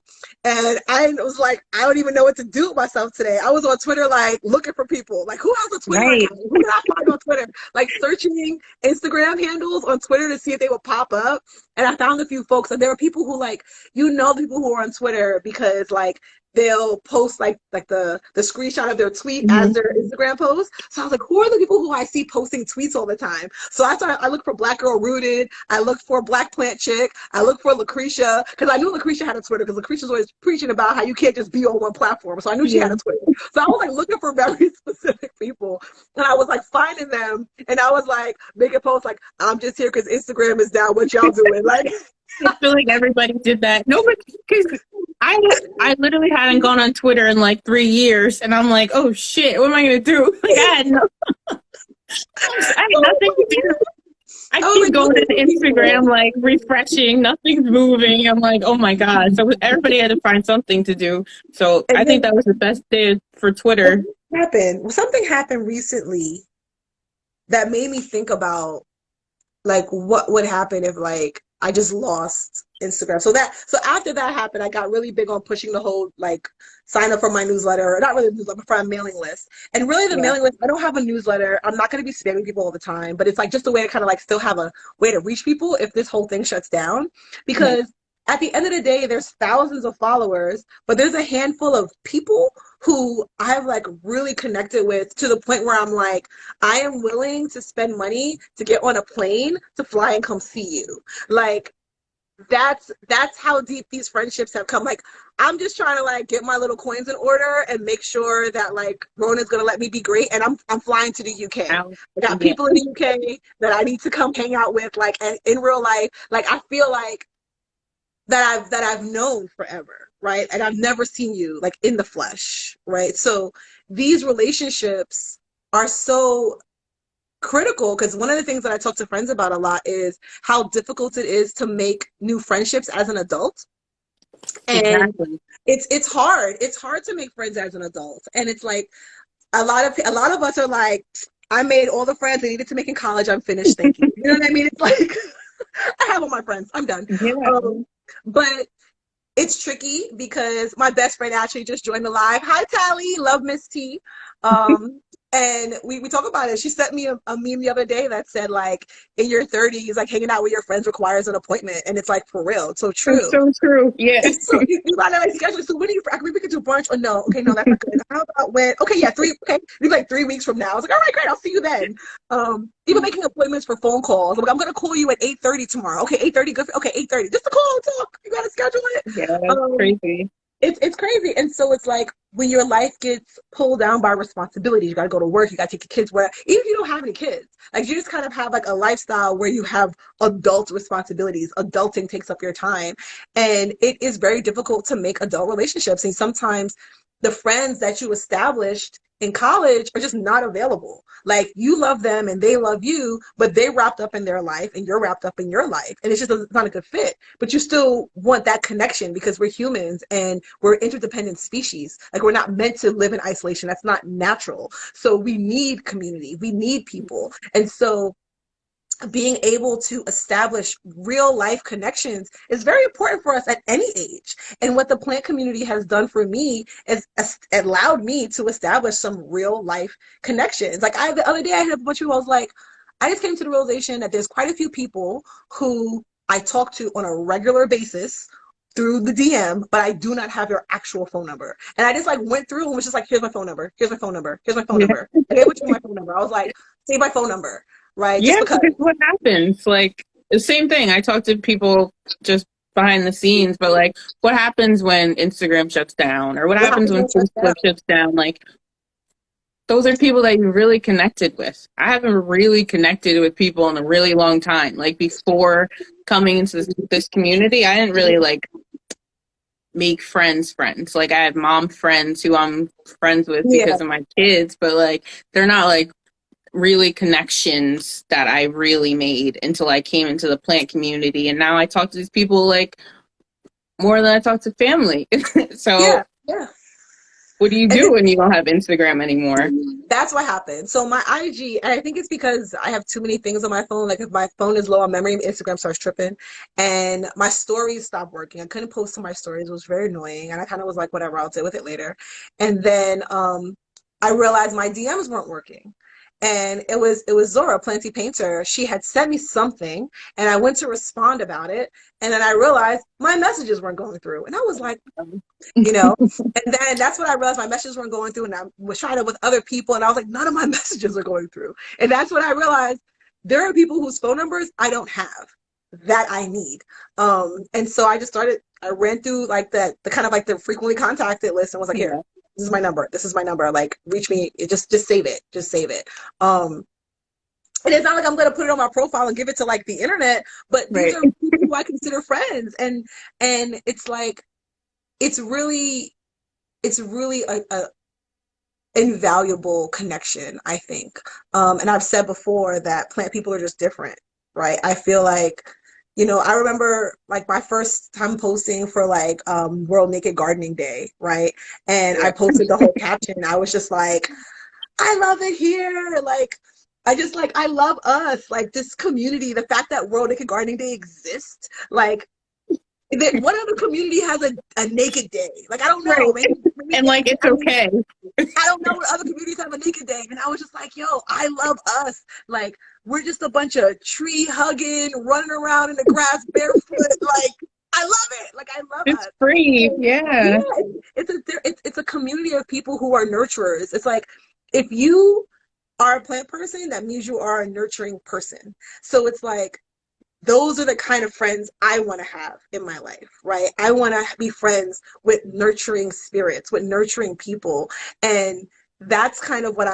And I was like, I don't even know what to do with myself today. I was on Twitter, like looking for people. Like, who has a Twitter Right. account? Who can I find on Twitter? Like, searching Instagram handles on Twitter to see if they would pop up. And I found a few folks. And there are people who, like, people who are on Twitter because, like, they'll post like the screenshot of their tweet as Mhm. their Instagram post. So I was like, who are the people who I see posting tweets all the time? So I looked for Black Girl Rooted. I looked for Black Plant Chick. I looked for Lucretia because I knew Lucretia had a Twitter because Lucretia's always preaching about how you can't just be on one platform. So I knew she Yeah. had a Twitter. So I was like looking for very specific people, and I was like finding them, and I was like making posts like, I'm just here because Instagram is down. What y'all doing? Like, I feel like everybody did that. Nobody, because I literally hadn't gone on Twitter in like 3 years, and I'm like, oh shit, what am I gonna do? Like I had oh nothing to do. I I was keep like going looking to for Instagram, people. like refreshing, nothing's moving. I'm like, oh my god! So everybody had to find something to do. So I And think then that was the best day for what Twitter. happened? Something happened recently that made me think about like what would happen if like I just lost Instagram. So after that happened, I got really big on pushing the whole like sign up for my newsletter, or not really a newsletter, but for a mailing list. And really the Yeah. mailing list, I don't have a newsletter. I'm not going to be spamming people all the time, but it's like just a way to kind of like still have a way to reach people if this whole thing shuts down. Right. Because at the end of the day, there's thousands of followers, but there's a handful of people who I've like really connected with to the point where I'm like, I am willing to spend money to get on a plane to fly and come see you. Like that's how deep these friendships have come. Like I'm just trying to like get my little coins in order and make sure that like Rona's gonna let me be great. And I'm flying to the UK. Now, I got yeah. people in the UK that I need to come hang out with, like and in real life. Like I feel like that I've known forever, right? And I've never seen you like in the flesh, right? So these relationships are so critical because one of the things that I talk to friends about a lot is how difficult it is to make new friendships as an adult. And Exactly. it's hard. It's hard to make friends as an adult. And it's like a lot of us are like, I made all the friends I needed to make in college. I'm finished. Thank you. You know what I mean? It's like I have all my friends. I'm done. Yeah. But it's tricky because my best friend actually just joined the live. Hi, Tally. Love Miss T. Um, and we talk about it. She sent me a meme the other day that said, like, in your 30s, like, hanging out with your friends requires an appointment. And it's, like, for real. It's so It's true. so true. Yeah. It's so you gotta like schedule. So when do you? Maybe we could do brunch or no? Okay, no, that's not good. How about when? Okay, yeah, three. Okay, maybe like 3 weeks from now. I was like, all right, great. I'll see you then. Even making appointments for phone calls. Like, I'm gonna call you at 8:30 tomorrow. Okay, 8:30. Good. Okay, 8:30. Just a call and talk. You gotta schedule it. Yeah, that's Um, crazy. it's crazy. And so it's like when your life gets pulled down by responsibilities, you got to go to work, you got to take your kids where, even if you don't have any kids, like you just kind of have like a lifestyle where you have adult responsibilities. Adulting takes up your time. And it is very difficult to make adult relationships. And sometimes the friends that you established in college are just not available. Like you love them and they love you, but they wrapped up in their life and you're wrapped up in your life. And it's not a good fit. But you still want that connection because we're humans and we're interdependent species. Like we're not meant to live in isolation. That's not natural. So we need community. We need people. And so being able to establish real life connections is very important for us at any age. And what the plant community has done for me is allowed me to establish some real life connections. Like the other day I had a bunch of people, I was like, I just came to the realization that there's quite a few people who I talk to on a regular basis through the DM, but I do not have their actual phone number. And I just like went through and was just like, here's my phone number, here's my phone number, here's my phone Yeah. number. I gave it to my phone number. I was like, save my phone number, right? Just Yeah, because. because what happens? Like the same thing. I talk to people just behind the scenes, but like what happens when Instagram shuts down or what What happens happens when when it shuts down? Facebook shuts down? Like those are people that you really connected with. I haven't really connected with people in a really long time. Like before coming into this community, I didn't really like make friends. Like I had mom friends who I'm friends with Yeah, because of my kids, but like they're not like really connections that I really made until I came into the plant community. And now I talk to these people like more than I talk to family. So yeah, yeah. What do you And do when you don't have Instagram anymore? that's what happened. So my IG, and I think it's because I have too many things on my phone. Like if my phone is low on memory, Instagram starts tripping, and my stories stopped working. I couldn't post to my stories. It was very annoying, and I kind of was like, whatever, I'll deal with it later. And then I realized my DMs weren't working. And it was Zora, Planty Painter. She had sent me something, and I went to respond about it, and then I realized my messages weren't going through, and I was like, you know. And then that's when I realized my messages weren't going through, and I was trying it with other people, and I was like, none of my messages are going through. And that's when I realized there are people whose phone numbers I don't have that I need. And so I just started. I ran through like the kind of like the frequently contacted list and was like, here, Yeah. this is my number. This is my number. Like, reach me. Just save it. Just save it. And it's not like I'm going to put it on my profile and give it to like the internet, but these Right. are people who I consider friends, and it's like it's really a invaluable connection, I think. And I've said before that plant people are just different, right? I feel like, I remember like my first time posting for like World Naked Gardening Day, right? And I Yeah. posted the whole caption. I was just like, I love it here. Like, I just like, I love us, like this community, the fact that World Naked Gardening Day exists. Like, what other community has a naked day? Like, I don't know. Right. Maybe And like it's I mean, okay. I don't know what other communities have a naked day. And I was just like, yo, I love us. Like, we're just a bunch of tree hugging, running around in the grass barefoot. Like, I love it. Like, I love It's us. free. And Yeah. yeah, it's a community of people who are nurturers. It's like if you are a plant person, that means you are a nurturing person. So it's like those are the kind of friends I want to have in my life, right? I want to be friends with nurturing spirits, with nurturing people. And that's what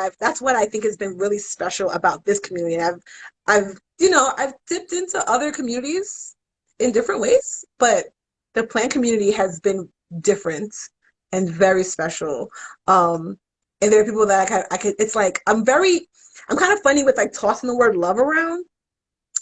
I think has been really special about this community. And I've dipped into other communities in different ways, but the plant community has been different and very special. And there are people that it's like, I'm kind of funny with like tossing the word love around,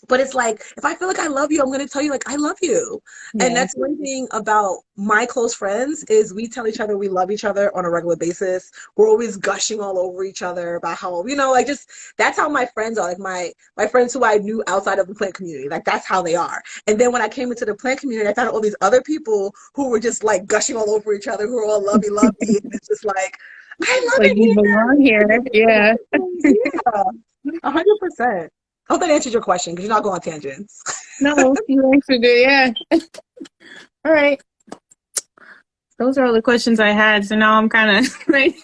but it's like, if I feel like I love you, I'm going to tell you, like, I love you. And Yeah. that's one thing about my close friends is we tell each other we love each other on a regular basis. We're always gushing all over each other about how, like just, that's how my friends are. Like my friends who I knew outside of the plant community, like that's how they are. And then when I came into the plant community, I found all these other people who were just like gushing all over each other, who are all lovey, lovey. And it's just like, I love Like you belong here. Yeah. it here. Yeah, 100%. I hope that answered your question because you're not going on tangents. No, you answered it. Yeah. All right. Those are all the questions I had. So now I'm kind of like,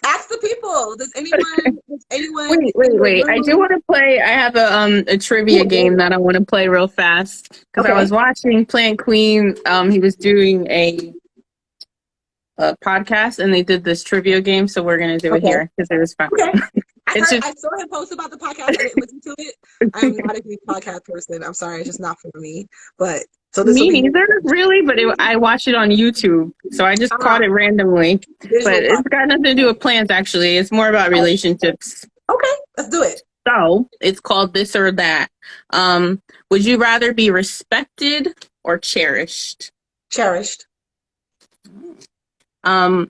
Ask the people. Does anyone in the wait. I do room? want to play. I have a trivia game that I want to play real fast because I Okay. was watching Plant Queen. He was doing a podcast and they did this trivia game. So we're gonna do it Okay. here because it was fun. Okay. It's just I saw him post about the podcast. I didn't listen to it. I'm not a big podcast person. I'm sorry, it's just not for me. But so this will me be neither, really. But I watched it on YouTube, so I just caught ah, it randomly. visual But it's podcast. got nothing to do with plants. Actually, it's more about relationships. Okay, let's do it. So it's called This or That. Would you rather be respected or cherished? Cherished. Um,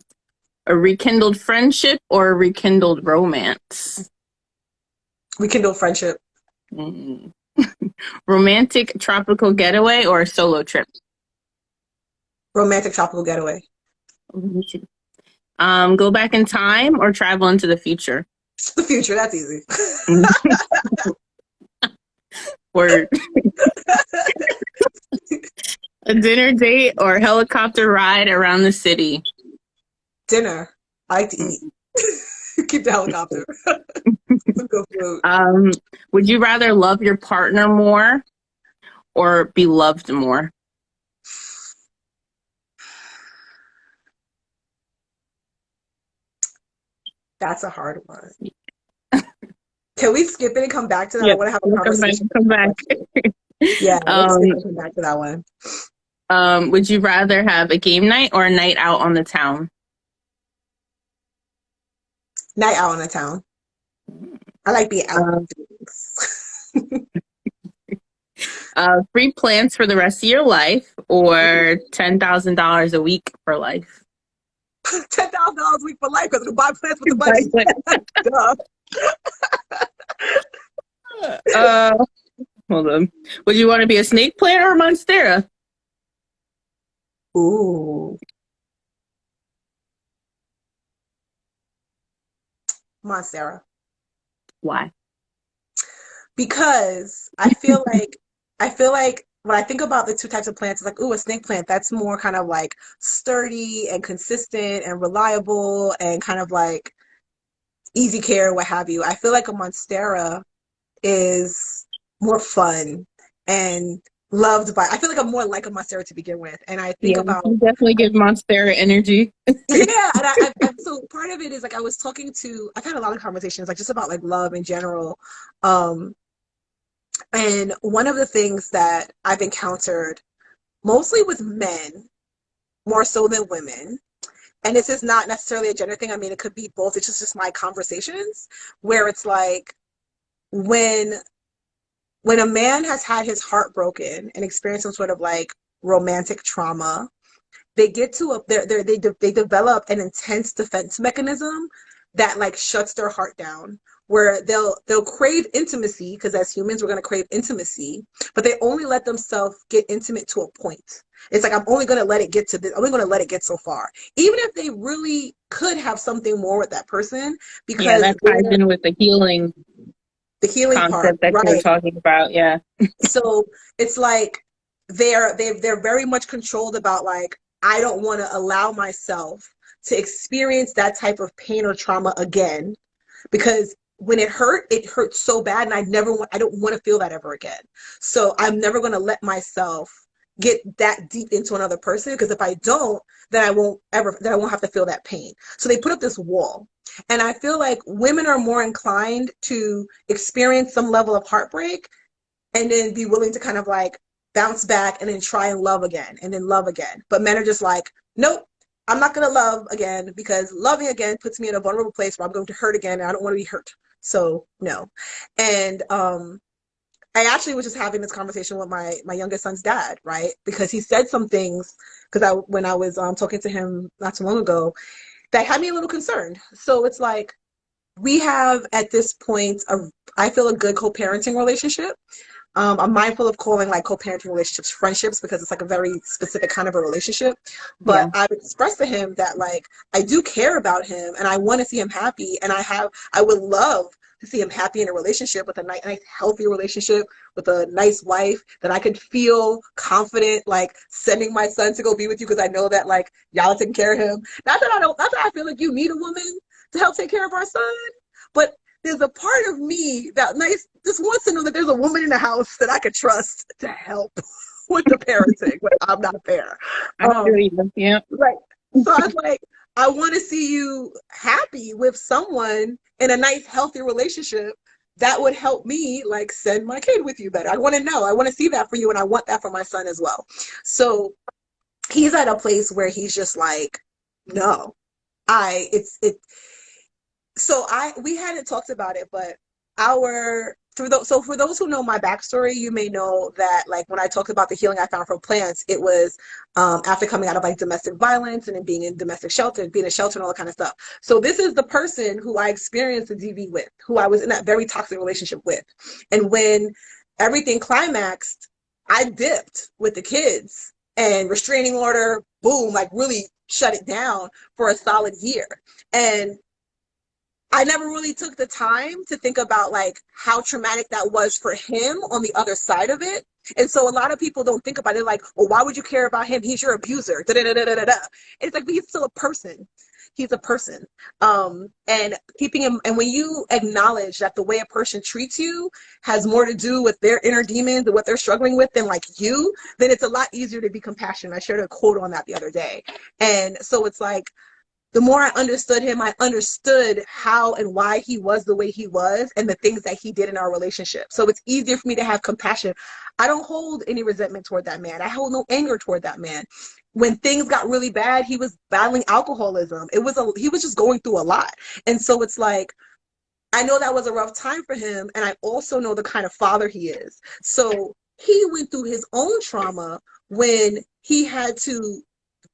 a rekindled friendship or a rekindled romance? Rekindle friendship. Mm. Romantic tropical getaway or a solo trip? Romantic tropical getaway. Go back in time or travel into the future? The future, that's easy. Or a dinner date or helicopter ride around the city? Dinner. I like to eat. Keep the helicopter. Some good food. Would you rather love your partner more or be loved more? That's a hard one. Can we skip it and come back to that? I Yeah, want to have a we'll come back. conversation. Come back. Yeah, let's skip it and come back to that one. Would you rather have a game night or a night out on the town? Night out in the town. I like being out. Um, Free plans for the rest of your life or $10,000 a week for life? $10,000 a week for life because we buy plants with the money. Exactly. Duh. Uh, hold on. Would you want to be a snake plant or a monstera? Ooh, Montserrat. Why? Because I feel like when I think about the two types of plants, it's like, ooh, a snake plant, that's more kind of like sturdy and consistent and reliable and kind of like easy care, what have you. I feel like a monstera is more fun and loved by. I feel like I'm more like a monstera to begin with, and I think Yeah, about you definitely give monstera energy. yeah, and so part of it is like I was talking to. I've had a lot of conversations like just about like love in general, um, and one of the things that I've encountered mostly with men more so than women. And this is not necessarily a gender thing. I mean, it could be both. It's just my conversations where it's like when when a man has had his heart broken and experienced some sort of like romantic trauma, they get to a they develop an intense defense mechanism that like shuts their heart down where they'll crave intimacy because as humans we're going to crave intimacy, but they only let themselves get intimate to a point. It's like I'm only going to let it get to this, I'm only going to let it get so far even if they really could have something more with that person Yeah, because that ties in with the healing the healing part, concept that you were right? talking about. Yeah. So it's like they're very much controlled about like I don't want to allow myself to experience that type of pain or trauma again because when it hurt so bad and I don't want to feel that ever again. So I'm never going to let myself get that deep into another person because if I don't, then I won't have to feel that pain. So they put up this wall. And I feel like women are more inclined to experience some level of heartbreak and then be willing to kind of like bounce back and then try and love again and then love again. But men are just like, nope, I'm not going to love again because loving again puts me in a vulnerable place where I'm going to hurt again and I don't want to be hurt. So no. And I actually was just having this conversation with my youngest son's dad, right? Because he said some things because I when I was talking to him not too long ago that had me a little concerned. So it's like we have at this point I feel a good co-parenting relationship. I'm mindful of calling like co-parenting relationships friendships because it's like a very specific kind of a relationship. Yeah. But I've expressed to him that like I do care about him and I want to see him happy, and I would love to see him happy in a relationship with a nice healthy relationship with a nice wife that I could feel confident like sending my son to go be with you because I know that like y'all are taking care of him. Not that I feel like you need a woman to help take care of our son, but there's a part of me that just wants to know that there's a woman in the house that I could trust to help with the parenting when I'm not there. I feel you. Yeah. Right. So I was like, I want to see you happy with someone in a nice, healthy relationship that would help me like send my kid with you better. I want to know. I want to see that for you, and I want that for my son as well. So he's at a place where he's just like, no, I it's it so I we hadn't talked about it, but our through those so for those who know my backstory, you may know that like when I talked about the healing I found from plants, it was after coming out of like domestic violence and then being in domestic shelter, being in shelter and all that kind of stuff. So this is the person who I experienced the DV with, who I was in that very toxic relationship with. And when everything climaxed, I dipped with the kids and restraining order, boom, like really shut it down for a solid year. And I never really took the time to think about like how traumatic that was for him on the other side of it. And so a lot of people don't think about it like, well, why would you care about him? He's your abuser. Da, da, da, da, da, da. It's like, but he's still a person. He's a person. And keeping him, and when you acknowledge that the way a person treats you has more to do with their inner demons and what they're struggling with than like you, then it's a lot easier to be compassionate. I shared a quote on that the other day. And so it's like, the more I understood him, I understood how and why he was the way he was and the things that he did in our relationship. So it's easier for me to have compassion. I don't hold any resentment toward that man. I hold no anger toward that man. When things got really bad, he was battling alcoholism. He was just going through a lot. And so it's like, I know that was a rough time for him. And I also know the kind of father he is. So he went through his own trauma when he had to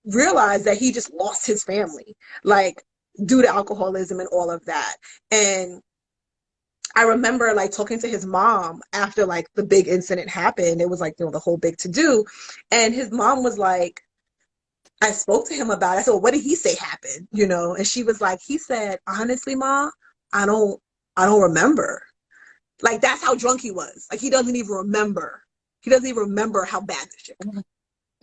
realized that he just lost his family, like due to alcoholism and all of that. And I remember like talking to his mom after like the big incident happened. It was like, the whole big to do. And his mom was like, I spoke to him about it. I said, well, what did he say happened? And she was like, he said, honestly, Ma, I don't, I don't remember. Like, that's how drunk he was. Like, he doesn't even remember. He doesn't even remember how bad this shit was.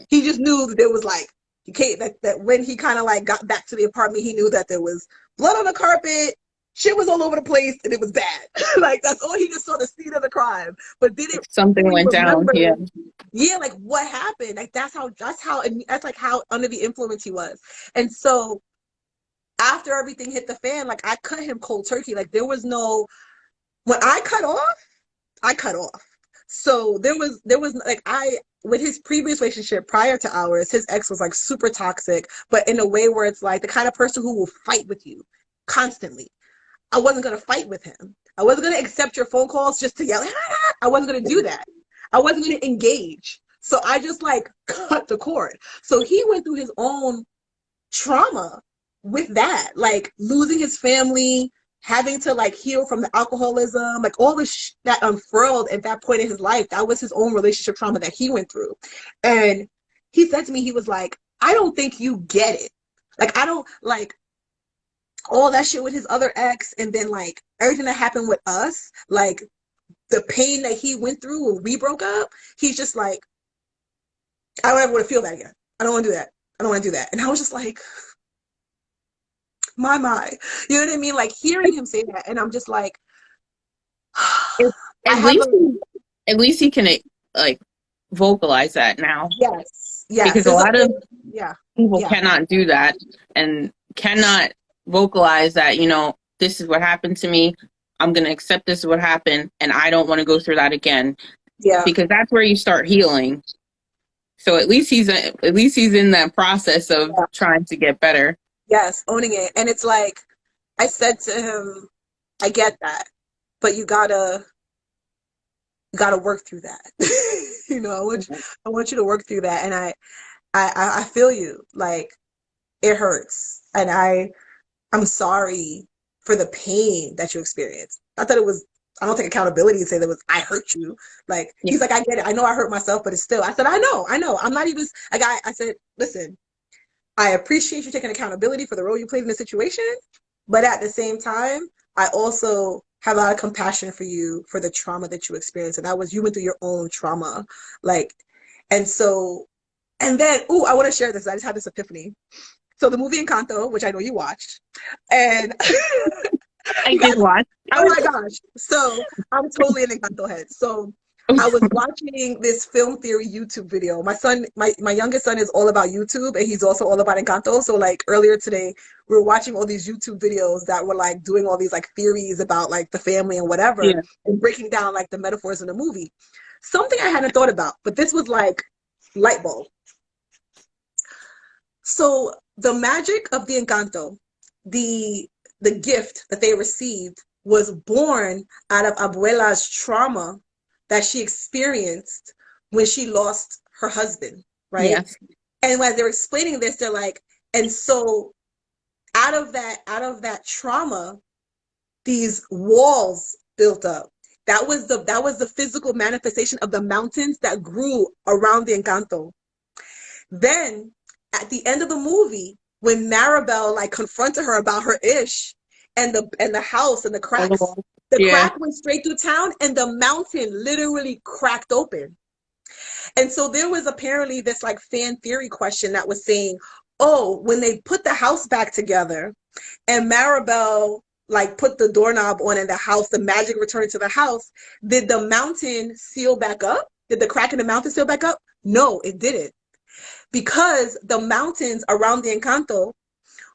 He just knew that there was like, he came, that when he kind of like got back to the apartment, he knew that there was blood on the carpet, shit was all over the place, and it was bad. Like, that's all. He just saw the scene of the crime, but didn't Something fully went down. remember. Yeah. Yeah, like what happened. Like that's like how under the influence he was. And so after everything hit the fan, like I cut him cold turkey. Like there was no, when I cut off, I cut off. So there was like, with his previous relationship prior to ours, his ex was like super toxic, but in a way where it's like the kind of person who will fight with you constantly. I wasn't going to fight with him. I wasn't going to accept your phone calls just to yell. I wasn't going to do that. I wasn't going to engage. So I just like cut the cord. So he went through his own trauma with that, like losing his family, having to like heal from the alcoholism, like all this that unfurled at that point in his life. That was his own relationship trauma that he went through. And he said to me, he was like, I don't think you get it. Like, I don't like all that shit with his other ex, and then like everything that happened with us, like the pain that he went through when we broke up. He's just like, I don't ever want to feel that again. I don't want to do that. I don't want to do that. And I was just like, my, you know what I mean? Like hearing him say that, and I'm just like, I At have least, a, at least he can like vocalize that now, yes, because a there's a, lot of yeah, people yeah, cannot do that and cannot vocalize that. This is what happened to me. I'm gonna accept this is what happened, and I don't want to go through that again, yeah, because that's where you start healing. So at least he's in that process of yeah, trying to get better. yes, owning it. And it's like, I said to him, I get that, but you gotta work through that. I want you to work through that. And I feel you. Like it hurts. And I'm sorry for the pain that you experienced. Not that it was, I don't take accountability and say that was, I hurt you. Like, Yeah. he's like, I get it. I know I hurt myself, but it's still, I said, I know. I'm not even, like, I said, listen, I appreciate you taking accountability for the role you played in the situation. But at the same time, I also have a lot of compassion for you for the trauma that you experienced. And that was, you went through your own trauma. Like, and so, and then, I want to share this. I just had this epiphany. So the movie Encanto, which I know you watched, and I you did guys, watch. oh my gosh. So I'm totally an Encanto head. So I was watching this film theory YouTube video. My son, my youngest son is all about YouTube, and he's also all about Encanto. So like earlier today, we were watching all these YouTube videos that were like doing all these like theories about like the family and whatever, Yeah. and breaking down like the metaphors in the movie. Something I hadn't thought about, but this was like light bulb. So the magic of the Encanto, the gift that they received, was born out of Abuela's trauma that she experienced when she lost her husband, right? Yes. And when they're explaining this, they're like, and so out of that trauma, these walls built up. That was the physical manifestation of the mountains that grew around the Encanto. Then at the end of the movie, when Maribel like confronted her about her ish and the house and the cracks, the Yeah. crack went straight through town and the mountain literally cracked open. And so there was apparently this like fan theory question that was saying, oh, when they put the house back together and Maribel like put the doorknob on in the house, the magic returned to the house, did the mountain seal back up? Did the crack in the mountain seal back up? No, it didn't, because the mountains around the Encanto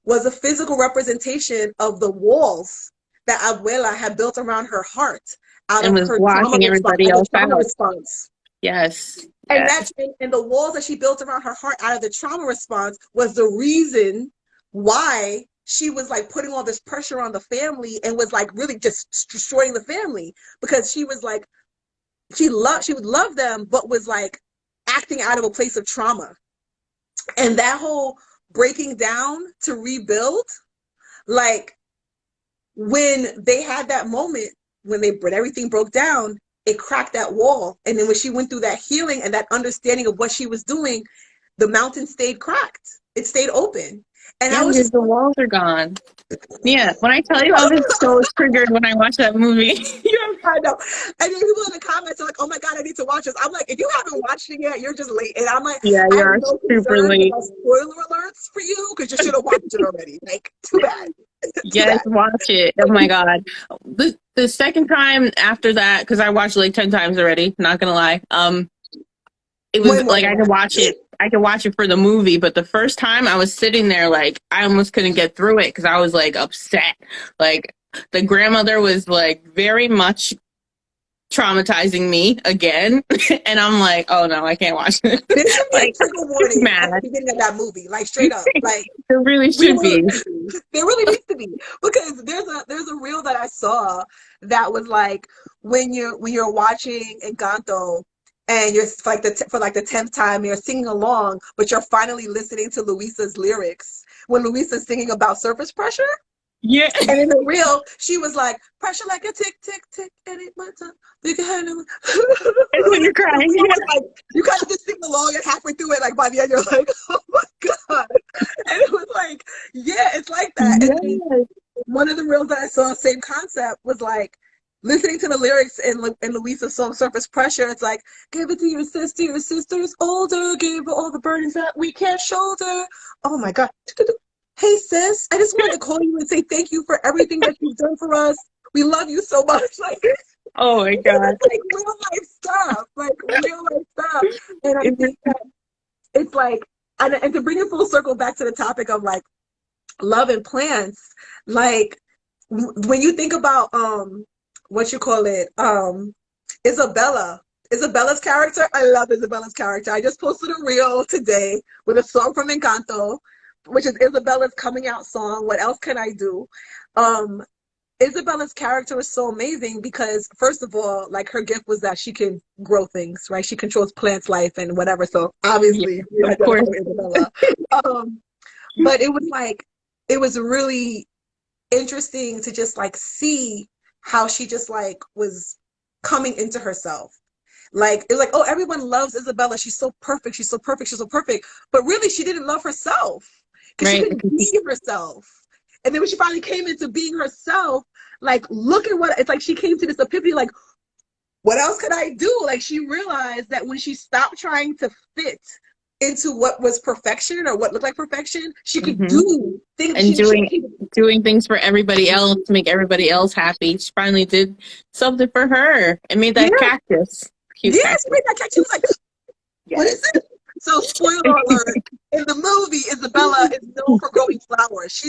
was a physical representation of the walls that Abuela had built around her heart out And of was her trauma blocking response, everybody as a else trauma out. response. Yes. And Yes. and the walls that she built around her heart out of the trauma response was the reason why she was like putting all this pressure on the family and was like really just destroying the family, because she was like, she would love them, but was like acting out of a place of trauma. And that whole breaking down to rebuild, like when they had that moment when everything broke down, it cracked that wall. And then when she went through that healing and that understanding of what she was doing, the mountain stayed cracked. It stayed open. And Yeah, I was because just the walls are gone. Yeah, when I tell you I was so triggered when I watched that movie. I know. And then people in the comments are like, oh my God, I need to watch this. I'm like, if you haven't watched it yet, you're just late. And I'm like, Yeah, I have you're no super concern late. about spoiler alerts for you because you should have watched it already. Like, too bad. Too Yes, bad. watch it. Oh my god. The second time after that, because I watched it like 10 times already, not gonna lie. It Way was more like than I could that. watch it. I could watch it for the movie, but the first time I was sitting there like I almost couldn't get through it because I was like upset. Like the grandmother was like very much traumatizing me again, and I'm like, oh no, I can't watch this. There should be a Like trigger just warning at the mad. beginning of that movie, like straight up. Like There really we should were be. there really needs to be because there's a reel that I saw that was like when you're watching Encanto and you're for like the 10th time you're singing along, but you're finally listening to Luisa's lyrics when Luisa's singing about surface pressure. Yeah, And in the reel, she was like, pressure like a tick, tick, tick, and it went up. You can handle and when it. you're crying, So yeah. it's like, you kind of just sing along, and halfway through it, like by the end, you're like, oh my God. And it was like, yeah, it's like that. And then Yes. one of the reels that I saw, same concept, was like listening to the lyrics in Luisa's song Surface Pressure. It's like, give it to your sister's older, give her all the burdens that we can't shoulder. Oh my God. Hey sis, I just wanted to call you and say thank you for everything that you've done for us. We love you so much. Like it Oh my god. was like real life stuff. Like real life stuff. And I think that it's like and to bring it full circle back to the topic of like love and plants, like when you think about what you call it, Isabella. Isabella's character, I love Isabella's character. I just posted a reel today with a song from Encanto, which is Isabella's coming out song. What else can I do? Um, Isabella's character is so amazing because, first of all, like her gift was that she can grow things, right? She controls plants' life and whatever. So Yeah, obviously, we of identify course. with Isabella. Um, but it was like, it was really interesting to just like see how she just like was coming into herself. Like it was like, oh, everyone loves Isabella. She's so perfect. She's so perfect. She's so perfect. But really, she didn't love herself because she Right. couldn't be herself. And then when she finally came into being herself, like look at what it's like. She came to this epiphany, like, what else could I do? Like she realized that when she stopped trying to fit into what was perfection or what looked like perfection, she could Hmm. do things. And She doing things for everybody else to make everybody else happy. She finally did something for her and made that yeah, cactus. Cute yeah, she cactus. made that catch. She was like, what Yes. is it? So, spoiler alert, in the movie, Isabella is known for growing flowers.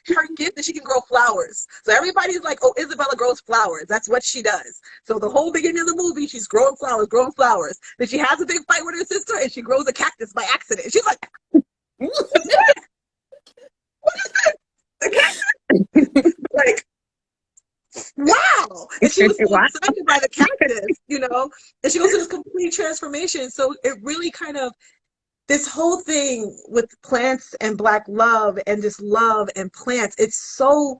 Her gift is she can grow flowers. So everybody's like, oh, Isabella grows flowers. That's what she does. So the whole beginning of the movie, she's growing flowers, growing flowers. Then she has a big fight with her sister and she grows a cactus by accident. She's like, what is this? A cactus? Like, wow. And she was so What? excited by the cactus, you know? And she goes through this complete transformation. So it really kind of this whole thing with plants and black love and just love and plants, it's so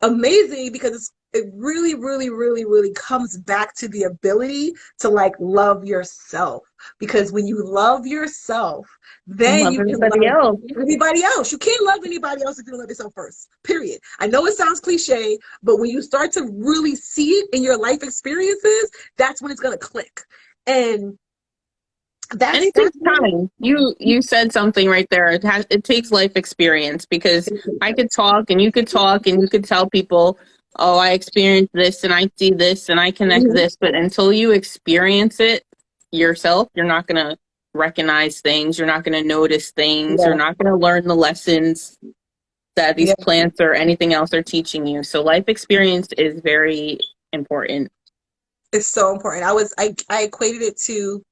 amazing because it really, really, really, really comes back to the ability to like love yourself. Because when you love yourself, then Love you can everybody love else. everybody else. You can't love anybody else if you don't love yourself first. Period. I know it sounds cliche, but when you start to really see it in your life experiences, that's when it's gonna click. And And that's it takes really time. You said something right there. It takes life experience because I could talk and you could talk and you could tell people, "Oh, I experienced this and I see this and I connect Mhm. this," but until you experience it yourself, you're not going to recognize things, you're not going to notice things, you're Yeah. not going to learn the lessons that these Yeah. plants or anything else are teaching you. So life experience is very important. It's so important. I equated it to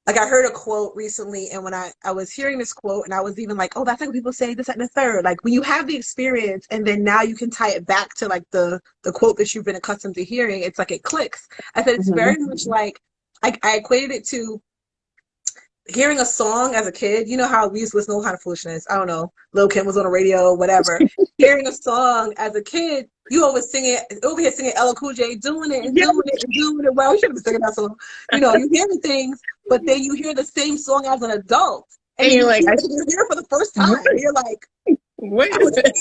like I heard a quote recently, and when I was hearing this quote, and I was even like, oh, that's like when people say this, that, and the third. Like when you have the experience, and then now you can tie it back to like the quote that you've been accustomed to hearing. It's like it clicks. I said it's Mhm. very much like I equated it to hearing a song as a kid, you know how we used to listen to all kind of foolishness. I don't know, Lil Kim was on the radio, whatever. Hearing a song as a kid, you always sing it over here singing Ella Cool J, doing it and Yeah. doing it and doing it. Well, we should have been singing that song. You know, you hear the things, but then you hear the same song as an adult, and And then you're like, you hear it for the first time. what? You're like, What I is was it?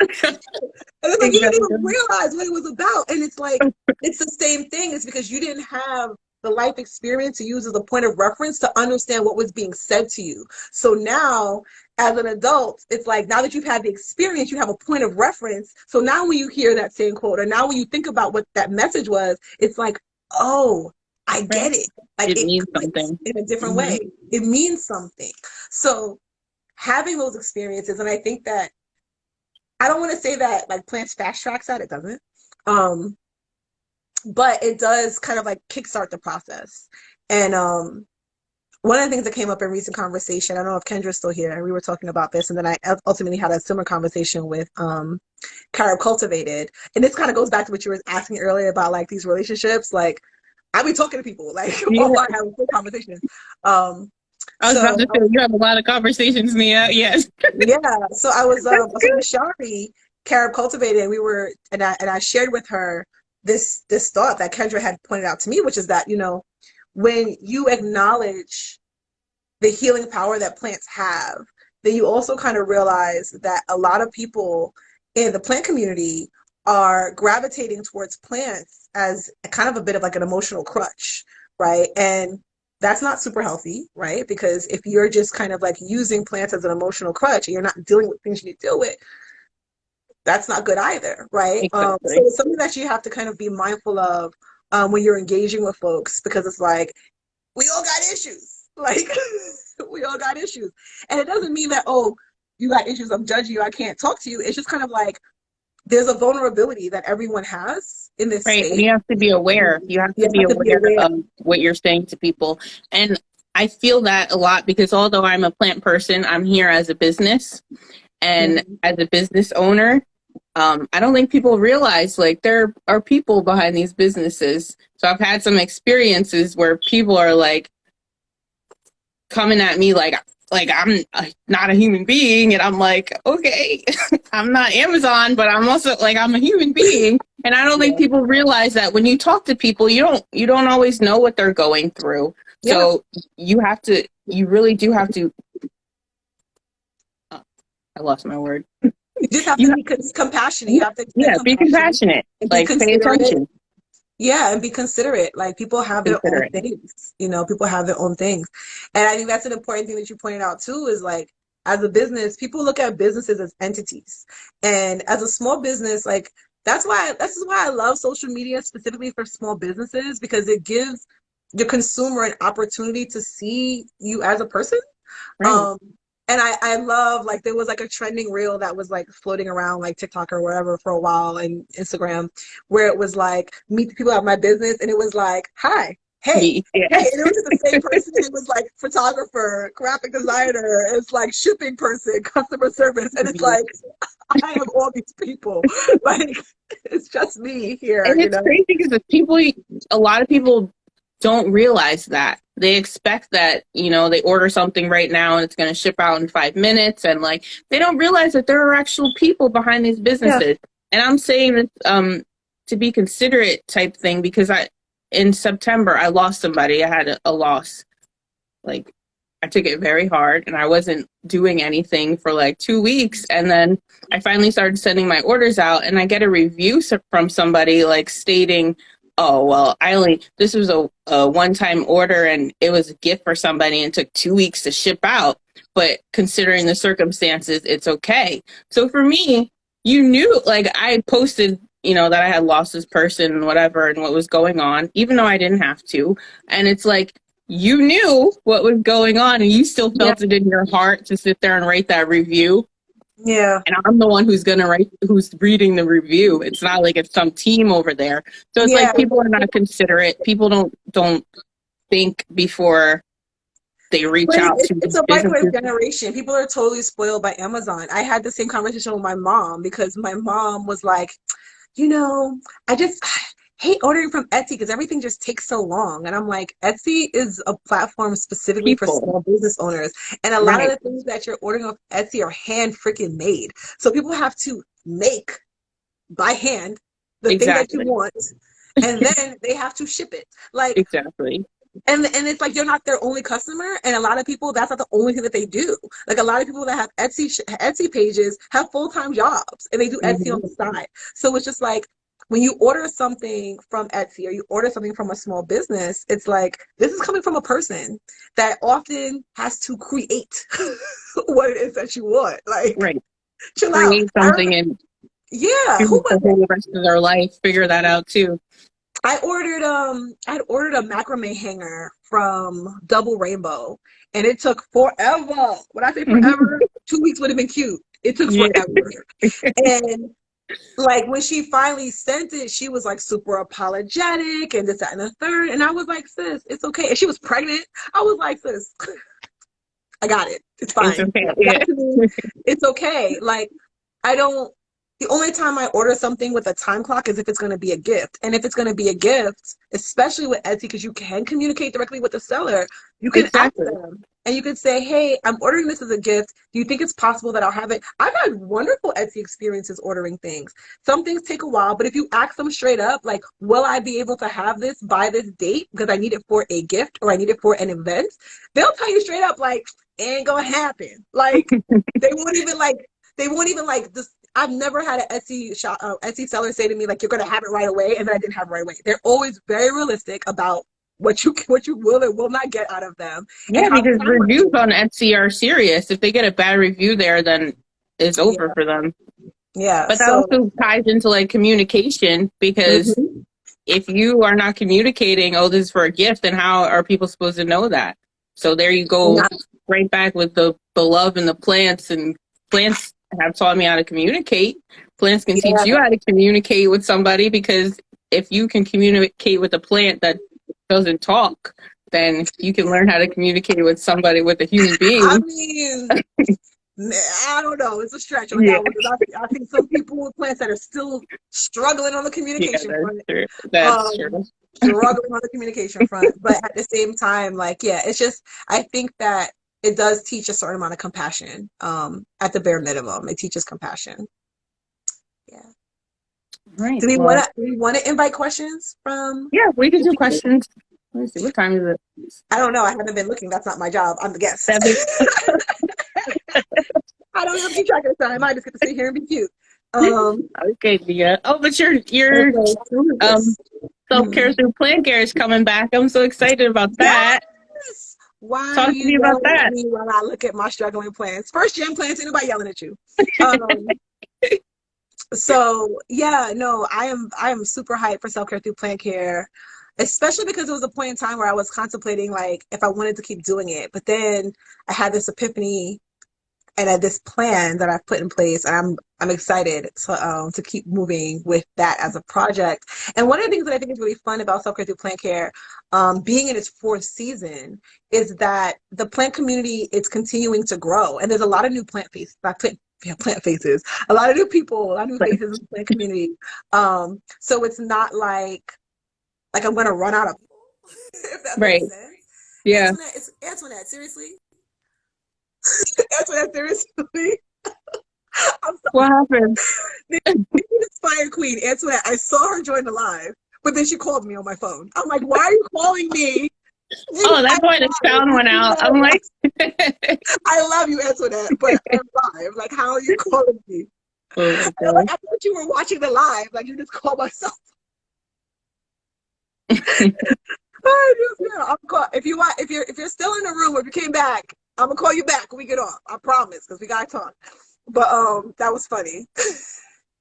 and it's like you didn't even Exactly. realize what it was about. And it's like it's the same thing. It's because you didn't have the life experience to use as a point of reference to understand what was being said to you. So now, as an adult, it's like now that you've had the experience, you have a point of reference. So now when you hear that same quote, or now when you think about what that message was, it's like, oh, I Right. get it. Like It it means clicks something. in a different Hmm. way. It means something. So having those experiences, and I think that I don't want to say that like plants fast tracks that, it doesn't. Um, but it does kind of like kickstart the process. And one of the things that came up in recent conversation, I don't know if Kendra's still here, we were talking about this, and then I ultimately had a similar conversation with Cara Cultivated. And this kind of goes back to what you were asking earlier about like these relationships. Like I be talking to people like Yeah. online having full conversations. Um, I was about so to say, you have a lot of conversations, Nia. Yes. yeah, so I was That's with good. Shari, Carib Cultivated, and we were and I shared with her this thought that Kendra had pointed out to me, which is that, you know, when you acknowledge the healing power that plants have, then you also kind of realize that a lot of people in the plant community are gravitating towards plants as kind of a bit of like an emotional crutch, right? And that's not super healthy, right? Because if you're just kind of like using plants as an emotional crutch and you're not dealing with things you need to deal with, that's not good either, right? So Exactly. it's something that you have to kind of be mindful of when you're engaging with folks, because it's like we all got issues. Like we all got issues. And it doesn't mean that, oh, you got issues, I'm judging you, I can't talk to you. It's just kind of like there's a vulnerability that everyone has in this Right. And space. you have to be aware. You have to You be have to be aware aware. of what you're saying to people. And I feel that a lot because although I'm a plant person, I'm here as a business. And Mhm. as a business owner, I don't think people realize like there are people behind these businesses. So I've had some experiences where people are like coming at me like I'm not a human being, and I'm like, okay, I'm not Amazon, but I'm also like I'm a human being, and I don't think Yeah. people realize that when you talk to people, you don't always know what they're going through. Yeah. So you really do have to. Oh, I lost my word. You just have to You be compassionate. You yeah, have to extend yeah, be compassion compassionate, and be like pay considerate. attention, Yeah, and be considerate. Like people have their own considerate. things, you know, people have their own things. And I think that's an important thing that you pointed out too, is like as a business, people look at businesses as entities. And as a small business, like this is why I love social media specifically for small businesses, because it gives the consumer an opportunity to see you as a person. Right. Um, and I love like there was like a trending reel that was like floating around like TikTok or wherever for a while and Instagram, where it was like meet the people at my business, and it was like hi, hey, Yeah. hey, and it was just the same person. It was like photographer, graphic designer, it's like shipping person, customer service, and it's like I have all these people, like it's just me here, And you it's know? crazy because a lot of people don't realize that. They expect that, they order something right now and it's going to ship out in 5 minutes. And like, they don't realize that there are actual people behind these Yeah, businesses. And I'm saying this, to be considerate type thing because in September, I lost somebody. I had a loss. Like, I took it very hard and I wasn't doing anything for like 2 weeks. And then I finally started sending my orders out and I get a review from somebody like stating, oh, well, this was a one time order and it was a gift for somebody and took 2 weeks to ship out. But considering the circumstances, it's okay. So for me, you knew, like, I posted, that I had lost this person and whatever and what was going on, even though I didn't have to. And it's like, you knew what was going on and you still yeah, felt it in your heart to sit there and write that review. yeah. And I'm the one who's reading the review. It's not like it's some team over there. So it's Yeah. like people are not considerate. People don't think before they reach But out to it's these a microwave businesses. generation. People are totally spoiled by Amazon. I had the same conversation with my mom because my mom was like, you know, I just hate ordering from Etsy because everything just takes so long. And I'm like, Etsy is a platform specifically for People. small business owners. And a lot of Right. the things that you're ordering off Etsy are hand freaking made. So people have to make by hand the thing that you Exactly. want, and then they have to ship it. Like, Exactly. and it's like you're not their only customer, and a lot of people that's not the only thing that they do. Like a lot of people that have Etsy pages have full-time jobs and they do Etsy on Hmm. the side. So it's just like when you order something from Etsy or you order something from a small business, it's like this is coming from a person that often has to create what it is that you want. Like, Right. chill out. Create something and Yeah, who choose was the it? whole rest of their life. Figure that out too. I'd ordered a macrame hanger from Double Rainbow, and it took forever. When I say forever, 2 weeks would have been cute. It took Yeah. forever. And like when she finally sent it, she was like super apologetic and this, that, and the third. And I was like, sis, it's okay. And she was pregnant. I was like, sis, I got it. It's It's fine. okay. That Yeah. to me, it's okay. Like, I don't, the only time I order something with a time clock is if it's going to be a gift. And if it's going to be a gift, especially with Etsy, because you can communicate directly with the seller, you can ask Exactly. them and you can say, hey, I'm ordering this as a gift. Do you think it's possible that I'll have it? I've had wonderful Etsy experiences ordering things. Some things take a while, but if you ask them straight up, like, will I be able to have this by this date because I need it for a gift or I need it for an event? They'll tell you straight up, like, ain't gonna happen. Like, they won't even like, this. I've never had an Etsy seller say to me like, "You're gonna have it right away," and then I didn't have it right away. They're always very realistic about what you will and will not get out of them, and Yeah, how the because time reviews works. on Etsy are serious. If they get a bad review there, then it's over Yeah, for them. yeah. But that So, also ties into like communication because mhm. if you are not communicating, oh, this is for a gift, then how are people supposed to know that? So there you go, Not, right back with the love and the plants, and plants have taught me how to communicate. Plants can teach you yeah. how to communicate with somebody because if you can communicate with a plant that doesn't talk, then you can learn how to communicate with somebody, with a human I being. mean, I don't know. It's a stretch on Yeah, that one because I think some people with plants that are still struggling on the yeah, communication that's front. true. That's true. Struggling on the communication front. But at the same time, like, yeah, it's just, I think that it does teach a certain amount of compassion. At the bare minimum, it teaches compassion. Yeah. Right. Do we want to invite questions from Yeah, we can the do people? questions. Let me see. What time is it? I don't know. I haven't been looking. That's not my job. I'm the guest. 7. I don't have to keep track of the time. I just get to sit here and be cute. Um, Okay, Nia. Oh, but your okay, who is um this? self Hmm. care through plant care is coming back. I'm so excited about that. Yes. Why are Talk to you me about yelling at that. me while I look at my struggling plants? First gen plants, ain't nobody yelling at you. Um, so yeah, no, I am super hyped for self care through plant care, especially because it was a point in time where I was contemplating like if I wanted to keep doing it. But then I had this epiphany and this plan that I've put in place, and I'm excited to keep moving with that as a project. And one of the things that I think is really fun about self care through plant care, being in its fourth season, is that the plant community is continuing to grow, and there's a lot of new plant faces. Yeah, plant faces, a lot of new people, a lot of new But, faces in the plant community. So it's not like I'm gonna run out of people, if that right. makes sense. Yeah. Antoinette, Antoinette, seriously, Antoinette, seriously. I'm What happened? The Inspired Queen, Antoinette, I saw her join the live, but then she called me on my phone. I'm like, why are you calling me? Oh, that's I'm why the live. sound went You out. I'm know, like, I love you, Antoinette, but I'm live. Like, how are you calling me? oh my I'm like, god. I thought you were watching the live. Like, you just called myself. I just, yeah, I'm call, if you want, if you're still in the room or if you came back, I'm gonna call you back when we get off. I promise, because we gotta talk. But that was funny.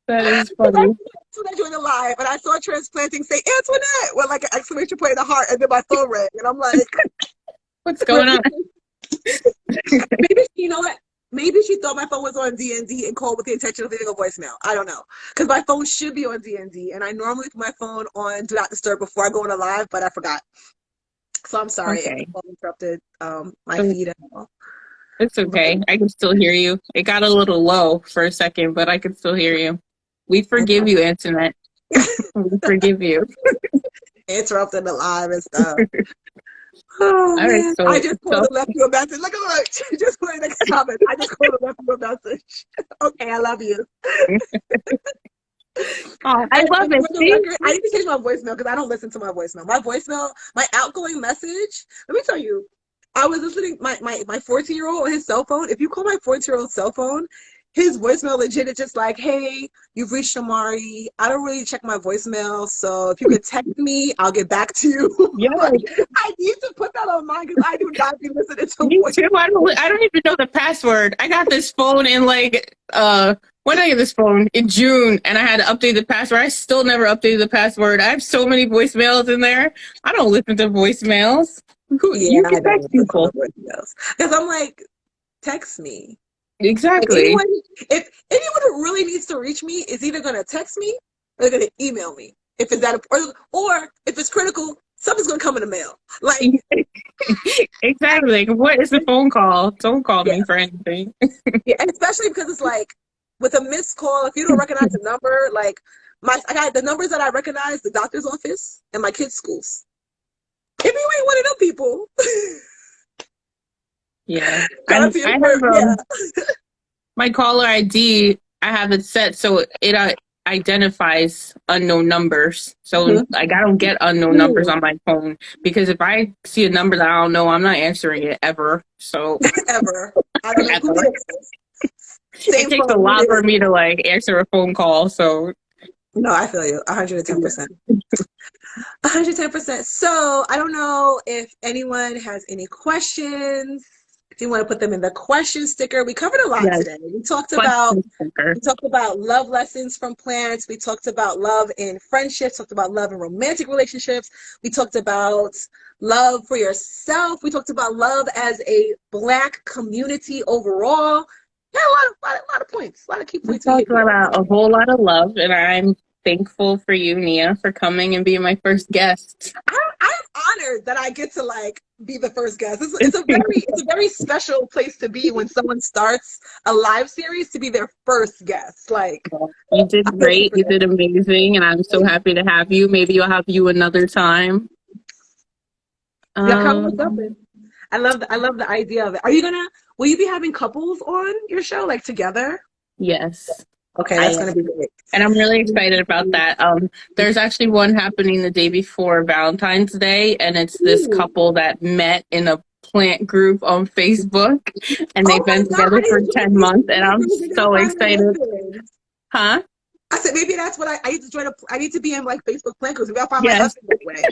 That is Because I funny. when I joined the live and I saw transplanting say Antoinette with like an exclamation point in the heart, and then my phone rang, and I'm like, What's going on? maybe you know what? Maybe she thought my phone was on DND and called with the intention of leaving a voicemail. I don't know, because my phone should be on DND, and I normally put my phone on Do Not Disturb before I go on a live, but I forgot. So I'm sorry if the Okay. phone interrupted my So feed and all. it's But okay. I can still hear you. It got a little low for a second, but I can still hear you. We forgive okay. you, Internet. We forgive you. Interrupting the live and stuff. Oh All right, man, I so just called so and left you a message. Look, just put in the comments. I just called and left you a message. Okay, I love you. oh, I And love it. for the See, record, I need to change my voicemail because I don't listen to my voicemail. My voicemail, my outgoing message. Let me tell you, I was listening my 14-year-old on his cell phone. If you call my 14-year-old cell phone, his voicemail legit is just like, "Hey, you've reached Shamari. I don't really check my voicemail, so if you could text me, I'll get back to you." yeah, Like, I need to put that on mine because I do not be listening to me voice. too. I don't even know the password. I got this phone in like when did I get this phone? In June, and I had to update the password. I still never updated the password. I have so many voicemails in there. I don't listen to voicemails. Who Yeah, you I can don't text listen to the people. voicemails because I'm like, text me. Like Exactly. anyone, if anyone who really needs to reach me is either gonna text me or they're gonna email me. If it's that, or if it's critical, something's gonna come in the mail. Like, Exactly. Like, what is the phone call? Don't call yeah, me for anything. yeah, and especially because it's like with a missed call, if you don't recognize the number, like I got the numbers that I recognize, the doctor's office and my kids' schools. If you ain't one of them people, Yeah. God to your I word, have yeah. my caller ID. I have it set so it identifies unknown numbers. So Mhm. like I don't get unknown numbers on my phone because if I see a number that I don't know, I'm not answering it ever. So Ever. I don't know who ever. this is. It Same takes a phone, who lot for this? me to like answer a phone call. So No, I feel you, yeah. 110%. 110%. So I don't know if anyone has any questions. If you want to put them in the question sticker, we covered a lot Yes. today. Question sticker. We talked about love lessons from plants. We talked about love in friendships. Talked about love in romantic relationships. We talked about love for yourself. We talked about love as a Black community overall. Yeah, a lot of points, a lot of key We points we hit talked here. about a whole lot of love, and I'm thankful for you, Nia, for coming and being my first guest. I'm honored that I get to like be the first guest. It's a very special place to be when someone starts a live series to be their first guest. Like You did I feel great. super You did good. amazing, and I'm so happy to have you. Maybe I'll have you another time. Yeah, come with Um, something. I love the idea of it. Will you be having couples on your show like together? yes, Okay, I that's gonna am, be great. and I'm really excited about that. There's actually one happening the day before Valentine's Day, and it's this Ooh. couple that met in a plant group on Facebook, and Oh they've my been God, together I need for to join 10 a months, Facebook and plant I'm group. Maybe I gotta so find my excited. husband. Huh? I said maybe that's what I need to join I need to be in like Facebook plant groups. Maybe I'll find my Yes, husband that way.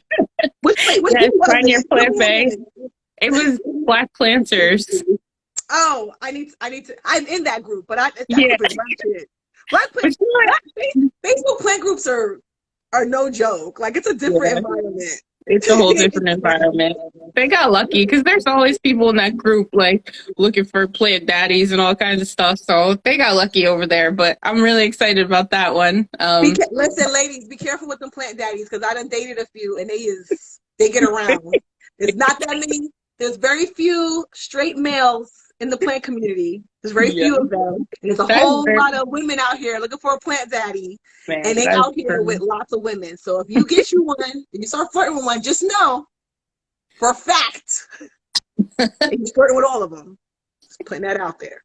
Which yes. group was Find your it? Fill plant me bay. in. It was Black Planters. Oh, I need to. I'm in that group, but that Yeah, group is ratchet. Black plant, but you know black Facebook plant groups are no joke. Like it's a what? different Yeah, environment. it's a whole different environment. They got lucky because there's always people in that group like looking for plant daddies and all kinds of stuff. So they got lucky over there. But I'm really excited about that one. Listen, ladies, be careful with them plant daddies because I done dated a few and they get around. There's not that many. There's very few straight males in the plant community. There's very Yeah, few of them. And there's a that's whole very lot of women out here looking for a plant daddy. And man. they That's out here with true. lots of women. So if you get you one and you start flirting with one, just know for a fact that you're flirting with all of them. Just putting that out there.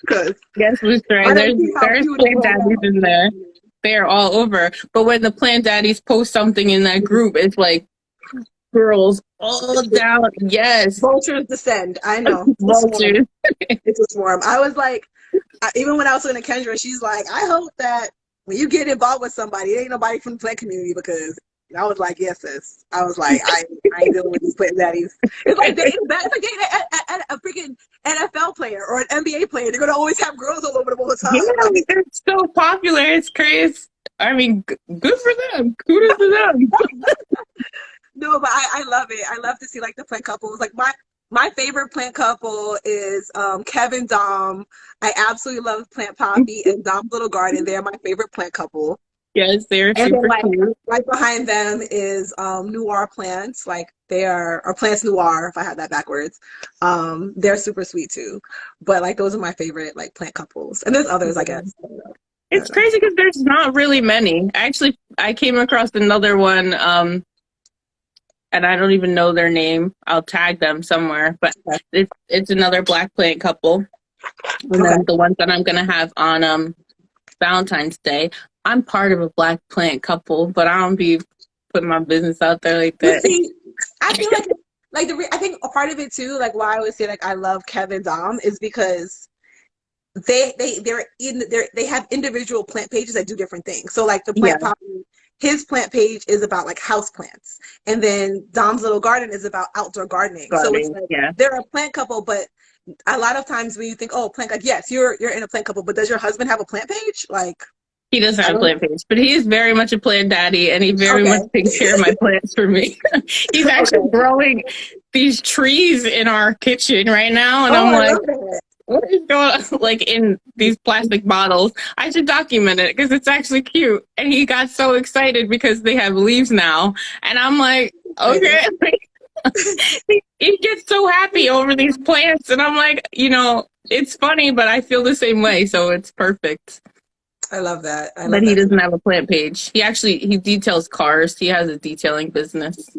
Because Yes, Miss Ray. I don't see how There's few they plant roll daddies out. in there. They're all over. But when the plant daddies post something in that group, it's like girls all down. Yes, Vultures descend. I know. It's a swarm. vultures. It's a swarm. I was like, even when I was talking to Kendra, she's like, I hope that when you get involved with somebody, it ain't nobody from the plant community because I was like, yes, sis. I was like, I ain't dealing with these plant daddies. It's like dating a freaking NFL player or an NBA player. They're gonna always have girls all over them all the Yeah, time. Like, they're so popular. It's crazy. I mean, good for them. Kudos to them. no, but I love it. I love to see like the plant couples. Like my favorite plant couple is Kevin Dom. I absolutely love Plant Poppy and Dom's Little Garden. They're my favorite plant couple. Yes, they're And then super like cute. right behind them is Noir Plants. Like they are or Plants Noir, if I had that backwards. They're super sweet too. But like those are my favorite like plant couples. And there's others, I Yeah. guess. It's crazy because there's not really many. Actually, I came across another one, and I don't even know their name. I'll tag them somewhere, but it's another black plant couple. And then the ones that I'm gonna have on Valentine's Day. I'm part of a black plant couple, but I don't be putting my business out there like that. See, I feel like I think a part of it too, like why I would say like I love Kevin Dom is because they have individual plant pages that do different things. So like the plant poppy, his plant page is about like house plants, and then Dom's little garden is about outdoor gardening. So it's like they're a plant couple, but a lot of times when you think, oh, plant, like yes, you're in a plant couple, but does your husband have a plant page? Like he doesn't have a plant page, but he is very much a plant daddy, and he very much takes care of my plants for me. He's actually growing these trees in our kitchen right now, and I'm like, what is going on? Like in these plastic bottles. I should document it because it's actually cute. And he got so excited because they have leaves now, and I'm like, okay. He gets so happy over these plants, and I'm like, it's funny, but I feel the same way, so it's perfect. I love that. But he doesn't have a plant page. He details cars. He has a detailing business.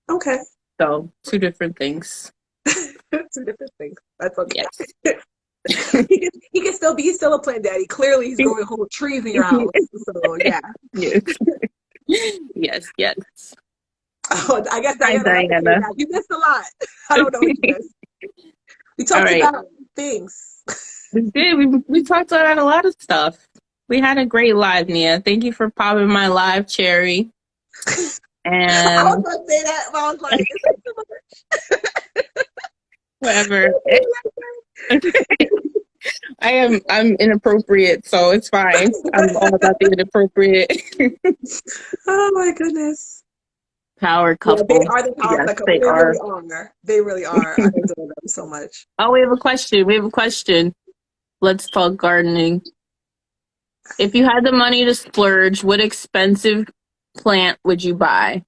Okay. So 2 different things. 2 different things. That's okay. Yes. he can still be. He's still a plant daddy. Clearly, he's growing whole trees in your house. So yeah. Yes. Oh, I guess Diana. You missed a lot. I don't know what you missed. We talked about things. We did. We talked about a lot of stuff. We had a great live, Nia. Thank you for popping my live cherry. And I was going to say that, but I was like, it's too much. Whatever. I'm inappropriate, so it's fine. I'm all about the inappropriate. Oh my goodness. Power couple. Yeah, they are the power couple. They really are. They really are. I adore them so much. Oh, we have a question. Let's talk gardening. If you had the money to splurge, what expensive plant would you buy?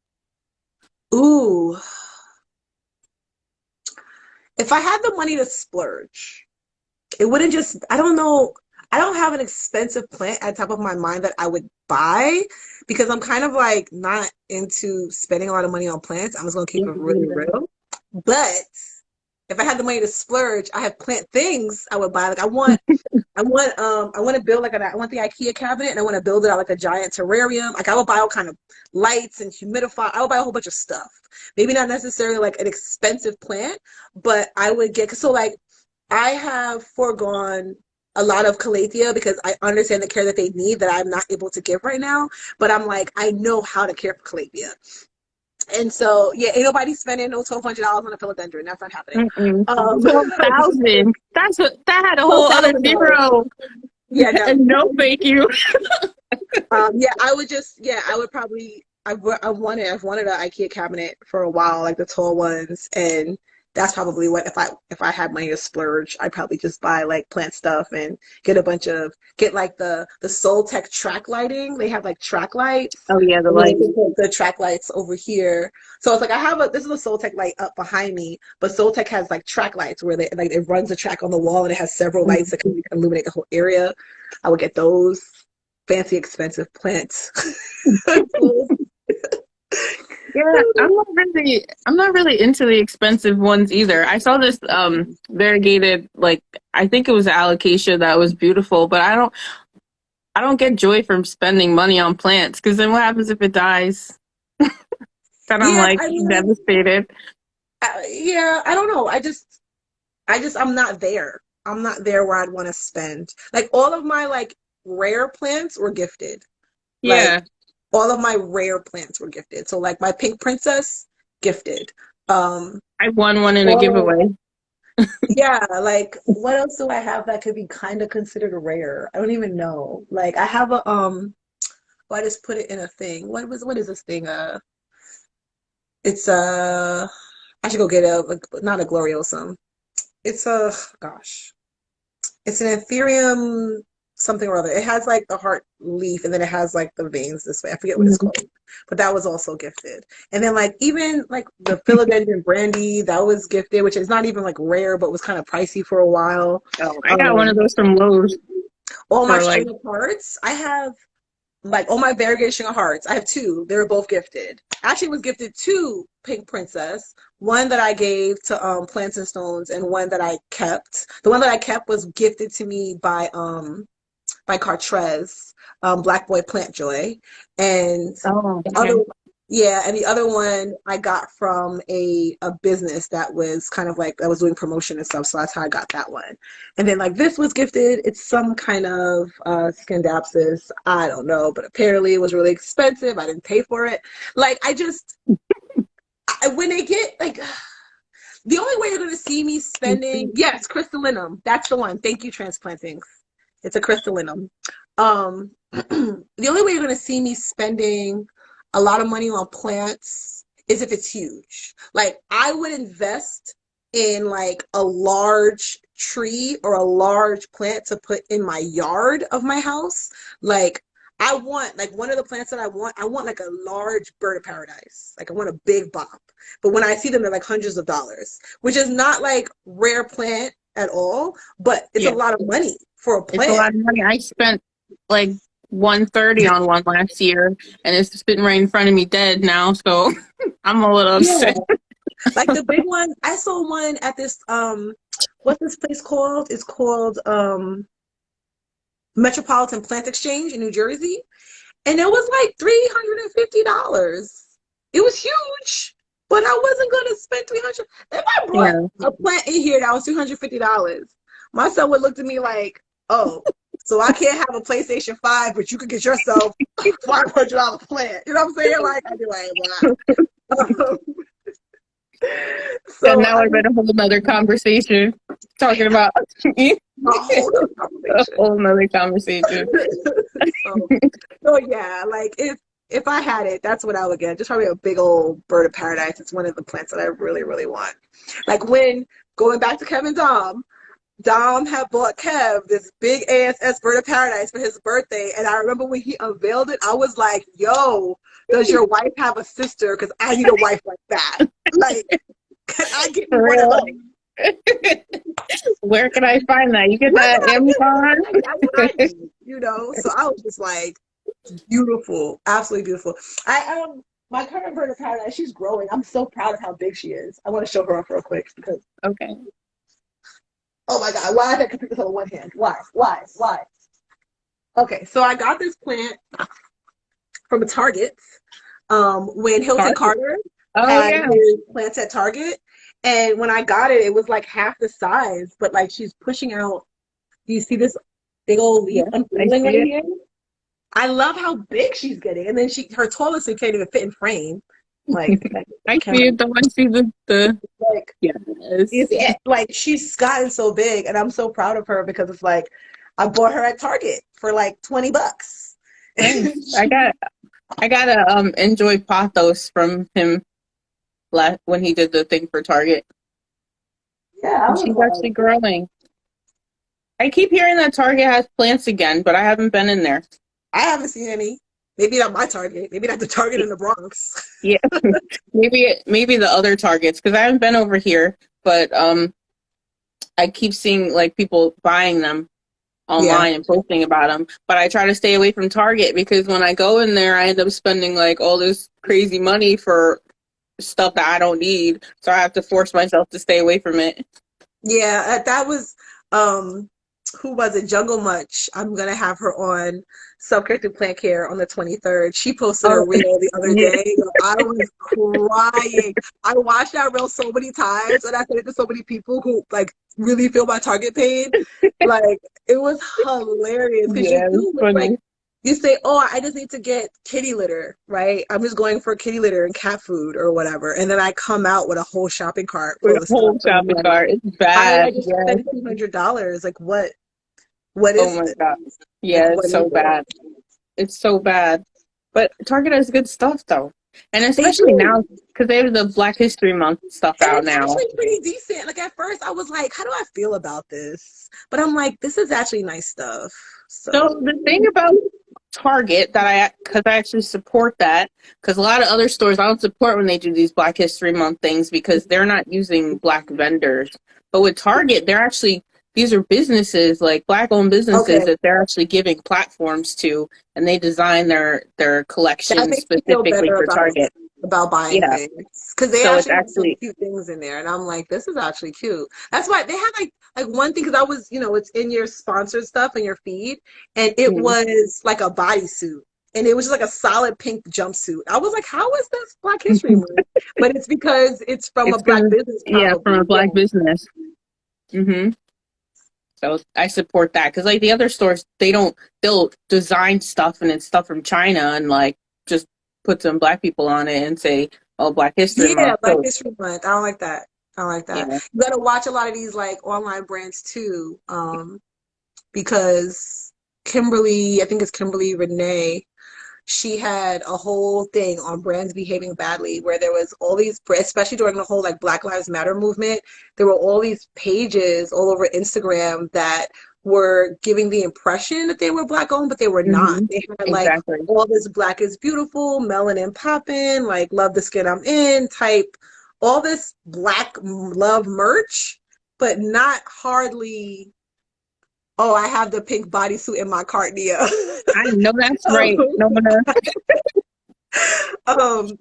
Ooh. If I had the money to splurge, it wouldn't just, I don't know. I don't have an expensive plant at the top of my mind that I would buy because I'm kind of like not into spending a lot of money on plants. I'm just going to keep it really real. But if I had the money to splurge, I have plant things I would buy. Like I want to build I want the IKEA cabinet, and I want to build it out like a giant terrarium. Like I would buy all kind of lights and humidifier. I would buy a whole bunch of stuff. Maybe not necessarily like an expensive plant, but I would so like I have foregone a lot of calathea because I understand the care that they need that I'm not able to give right now. But I'm like, I know how to care for calathea. And so, yeah, ain't nobody spending no $1,200 on a philodendron. That's not happening. 12,000. That had a whole other zero. Yeah, no, thank you. I would probably. I've wanted an IKEA cabinet for a while, like the tall ones, and that's probably what if I had money to splurge, I'd probably just buy like plant stuff and get like the Soltech track lighting. They have like track lights. Oh yeah, the lights. The track lights over here. So it's like this is a Soltech light up behind me, but Soltech has like track lights where they like it runs a track on the wall and it has several lights that can illuminate the whole area. I would get those fancy expensive plants. Yeah, I'm not really into the expensive ones either. I saw this variegated, like I think it was alocasia that was beautiful, but I don't get joy from spending money on plants because then what happens if it dies? Then I'm devastated. I don't know. I'm not there. I'm not there where I'd want to spend. Like all of my like rare plants were gifted. Yeah. All of my rare plants were gifted. So like my pink princess, gifted. I won one in a giveaway. Yeah, like what else do I have that could be kind of considered rare? I don't even know. Like I have I just put it in a thing. What is this thing? It's I should go get not a gloriosum. It's it's an Ethereum something or other. It has like the heart leaf and then it has like the veins this way. I forget what it's called, but that was also gifted. And then like even like the philodendron brandy, that was gifted, which is not even like rare, but was kind of pricey for a while. Oh, I got one of those from Lowe's. All my for like, string of hearts, I have like all my variegated string of hearts. I have two. They were both gifted. Actually, was gifted two Pink Princess. One that I gave to Plants and Stones, and one that I kept. The one that I kept was gifted to me by Cartrez, Black Boy Plant Joy, and oh, the okay. other yeah, and the other one I got from a business that was kind of like I was doing promotion and stuff, so that's how I got that one. And then like this was gifted. It's some kind of Scandapsis. I don't know, but apparently it was really expensive. I didn't pay for it. Like when they get like the only way you're gonna see me spending, yes, crystallinum. That's the one. Thank you, transplanting. It's a crystallinum. The only way you're gonna see me spending a lot of money on plants is if it's huge. Like I would invest in like a large tree or a large plant to put in my yard of my house. Like I want like one of the plants that I want like a large bird of paradise. Like I want a big bop. But when I see them, they're like hundreds of dollars, which is not like rare plant at all, but it's a Yeah, lot of money for a it's a plant. lot of money. I spent like 130 on one last year, and it's sitting right in front of me dead now. So I'm a little Yeah. upset. Like the big one, I saw one at this what's this place called? It's called Metropolitan Plant Exchange in New Jersey. And it was like $350. It was huge, but I wasn't gonna spend 300. If I brought Yeah, a plant in here that was $350, my son would look at me like, oh, so I can't have a PlayStation 5, but you could get yourself a $500 plant. You know what I'm saying? Like I'd be like, wow. and So that would have been a whole nother conversation. Talking about a a whole other conversation. whole nother conversation. so, so yeah, like if I had it, that's what I would get. Just probably a big old bird of paradise. It's one of the plants that I really, really want. Like when going back to Kevin Dom had bought Kev this big ASS bird of paradise for his birthday, and I remember when he unveiled it, I was like, "Yo, does your wife have a sister? Because I need a wife like that. Like, can I get me For one of real. those?" Where can I find that? You get Where that can at I get one? Amazon? Like, that's what I need, you know? So I was just like, beautiful, absolutely beautiful. I my current bird of paradise, she's growing. I'm so proud of how big she is. I want to show her off real quick because Okay. oh my god, why I can pick this up with one hand? Why? Okay, so I got this plant from a Target. When Hilton Target. Carter Oh had yeah. his plants at Target, and when I got it, it was like half the size, but like she's pushing out. Do you see this big old leaf Yeah, I unfolding see right it. here? I love how big she's getting, and then her tallest can't even fit in frame. Like I camera, see it though. I see the like yes. it's it. Like she's gotten so big, and I'm so proud of her because it's like I bought her at Target for like $20. Nice. I got a enjoy Pathos from him last when he did the thing for Target. Yeah, I And was she's like, actually growing. I keep hearing that Target has plants again, but I haven't been in there. I haven't seen any. Maybe not my Target. Maybe not the Target in the Bronx. Yeah, maybe the other Targets because I haven't been over here, but I keep seeing like people buying them Yeah. online and posting about them. But I try to stay away from Target because when I go in there, I end up spending like all this crazy money for stuff that I don't need. So I have to force myself to stay away from it. Yeah, that was um who was it? Jungle Much. I'm gonna have her on Self-Corrected Plant Care on the 23rd. She posted a Oh, reel the other yeah. day. I was crying. I watched that reel so many times and I said it to so many people who like really feel my Target pain. Like it was hilarious because you Yeah, it's do look like funny. you say, "Oh, I just need to get kitty litter, right? I'm just going for kitty litter and cat food or whatever." And then I come out with a whole shopping cart With full a of stuff. whole And I'm shopping like, cart. It's how did I bad. just Yes. spend $200? Like, what Oh is my this? God. Like, Yeah, what it's is so it? bad. It's so bad. But Target has good stuff though. And They especially do. now because they have the Black History Month stuff And out it's now. actually pretty decent. Like, at first, I was like, how do I feel about this? But I'm like, this is actually nice stuff. So So, the thing about Target that because I actually support that because a lot of other stores I don't support when they do these Black History Month things because they're not using black vendors. But with Target, these are businesses, like Black-owned businesses Okay. that they're actually giving platforms to, and they design their That collections makes me feel specifically better for Target. about buying Yeah. things because they So it's actually have some actually, cute things in there, and I'm like, this is actually cute. That's why they had like one thing because I was, it's in your sponsored stuff in your feed, and it mhm. was like a bodysuit, and it was just like a solid pink jumpsuit. I was like, how is this Black History Month? But it's because it's from a It's Black because, business, yeah, from a probably. Yeah. Black business. Hmm. So I support that because like the other stores, they'll design stuff and it's stuff from China and like just put some Black people on it and say, oh, Black History Yeah, Month. Black So History Month. I don't like that. I don't like that. yeah. You gotta watch a lot of these like online brands too, because Kimberly, I think it's Kimberly Renee, she had a whole thing on brands behaving badly where there was all these, especially during the whole like Black Lives Matter movement, there were all these pages all over Instagram that were giving the impression that they were Black owned, but they were not. Hmm. They had like Exactly. all this Black is beautiful, melanin popping, like love the skin I'm in type, all this Black love merch, but not hardly, oh, I have the pink bodysuit in my cart, Nia. I know that's um, right. No, no,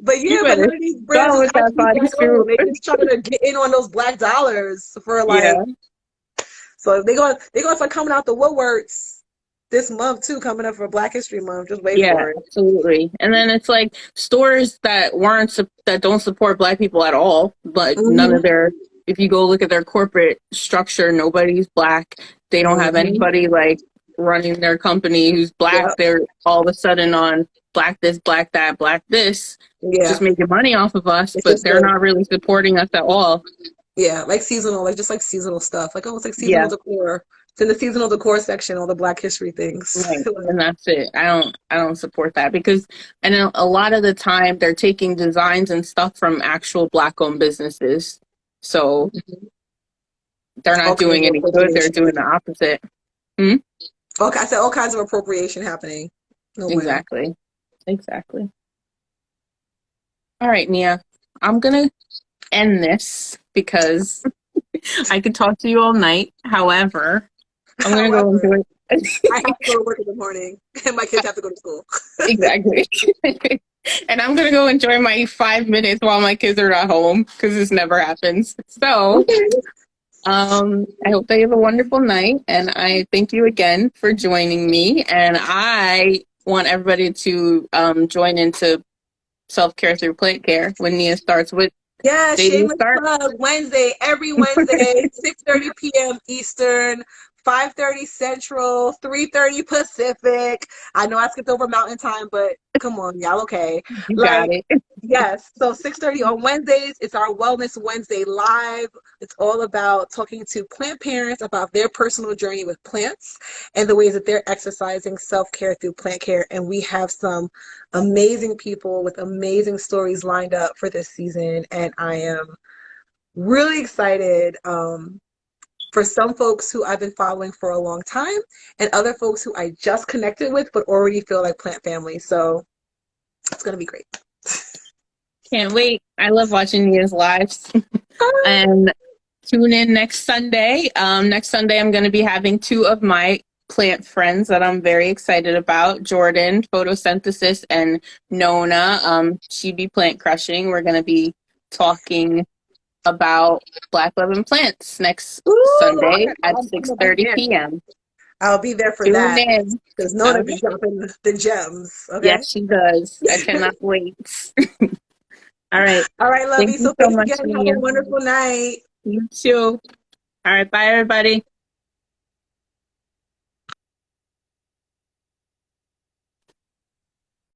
but you yeah, but better none of these brands go is with that actually Black bodysuit. owned. They just trying to get in on those Black dollars for like, Yeah. so they going to start coming out the woodworks this month too, coming up for Black History Month. Just wait Yeah, for it. absolutely. And then it's like stores that that don't support Black people at all, but none of Hmm. their, if you go look at their corporate structure, nobody's Black. They don't have Hmm. anybody like running their company who's Black. Yep. They're all of a sudden on Black this, Black that, Black this, Yeah. just making money off of us, It's but just they're the not really supporting us at all. Yeah, like seasonal, like just like seasonal stuff. Like, oh, it's like seasonal Yeah, decor. It's in the seasonal decor section, all the Black History things. right. And that's it. I don't support that because I know a lot of the time they're taking designs and stuff from actual Black owned businesses. So they're not All kinds doing of any good. They're appropriation. doing the opposite. Hmm? Okay, I said all kinds of appropriation happening. No bueno. Exactly. Exactly. All right, Nia. I'm gonna end this because I could talk to you all night. However, I'm gonna go and However, do I have it. to go to work in the morning, and my kids have to go to school. Exactly. And I'm gonna go enjoy my 5 minutes while my kids are not home because this never happens. So, Okay. I hope they have a wonderful night, and I thank you again for joining me. And I want everybody to join into self care through plant care when Nia starts. What Yeah, day do you shameless start? plug. Wednesday, every Wednesday, 6:30 p.m. Eastern, 5:30 Central, 3:30 Pacific. I know I skipped over Mountain Time, but come on, y'all, okay. You got Like, it. yes, so 6:30 on Wednesdays, it's our Wellness Wednesday live. It's all about talking to plant parents about their personal journey with plants and the ways that they're exercising self-care through plant care. And we have some amazing people with amazing stories lined up for this season. And I am really excited for some folks who I've been following for a long time and other folks who I just connected with but already feel like plant family. So it's going to be great. Can't wait. I love watching Nia's lives. And tune in next Sunday. Next Sunday, I'm going to be having two of my plant friends that I'm very excited about, Jordan, photosynthesis, and Nona, she be plant crushing. We're going to be talking about Black love and plants next Ooh, Sunday at I'm gonna be 6:30 there. p.m. I'll be there for Tune that in. because Nona be Okay. dropping the gems. Okay. Yes, she does. I cannot wait. All right. All right, Thank lovey. you So so thanks much, again. Have a Nia. wonderful night. You too. All right. Bye, everybody.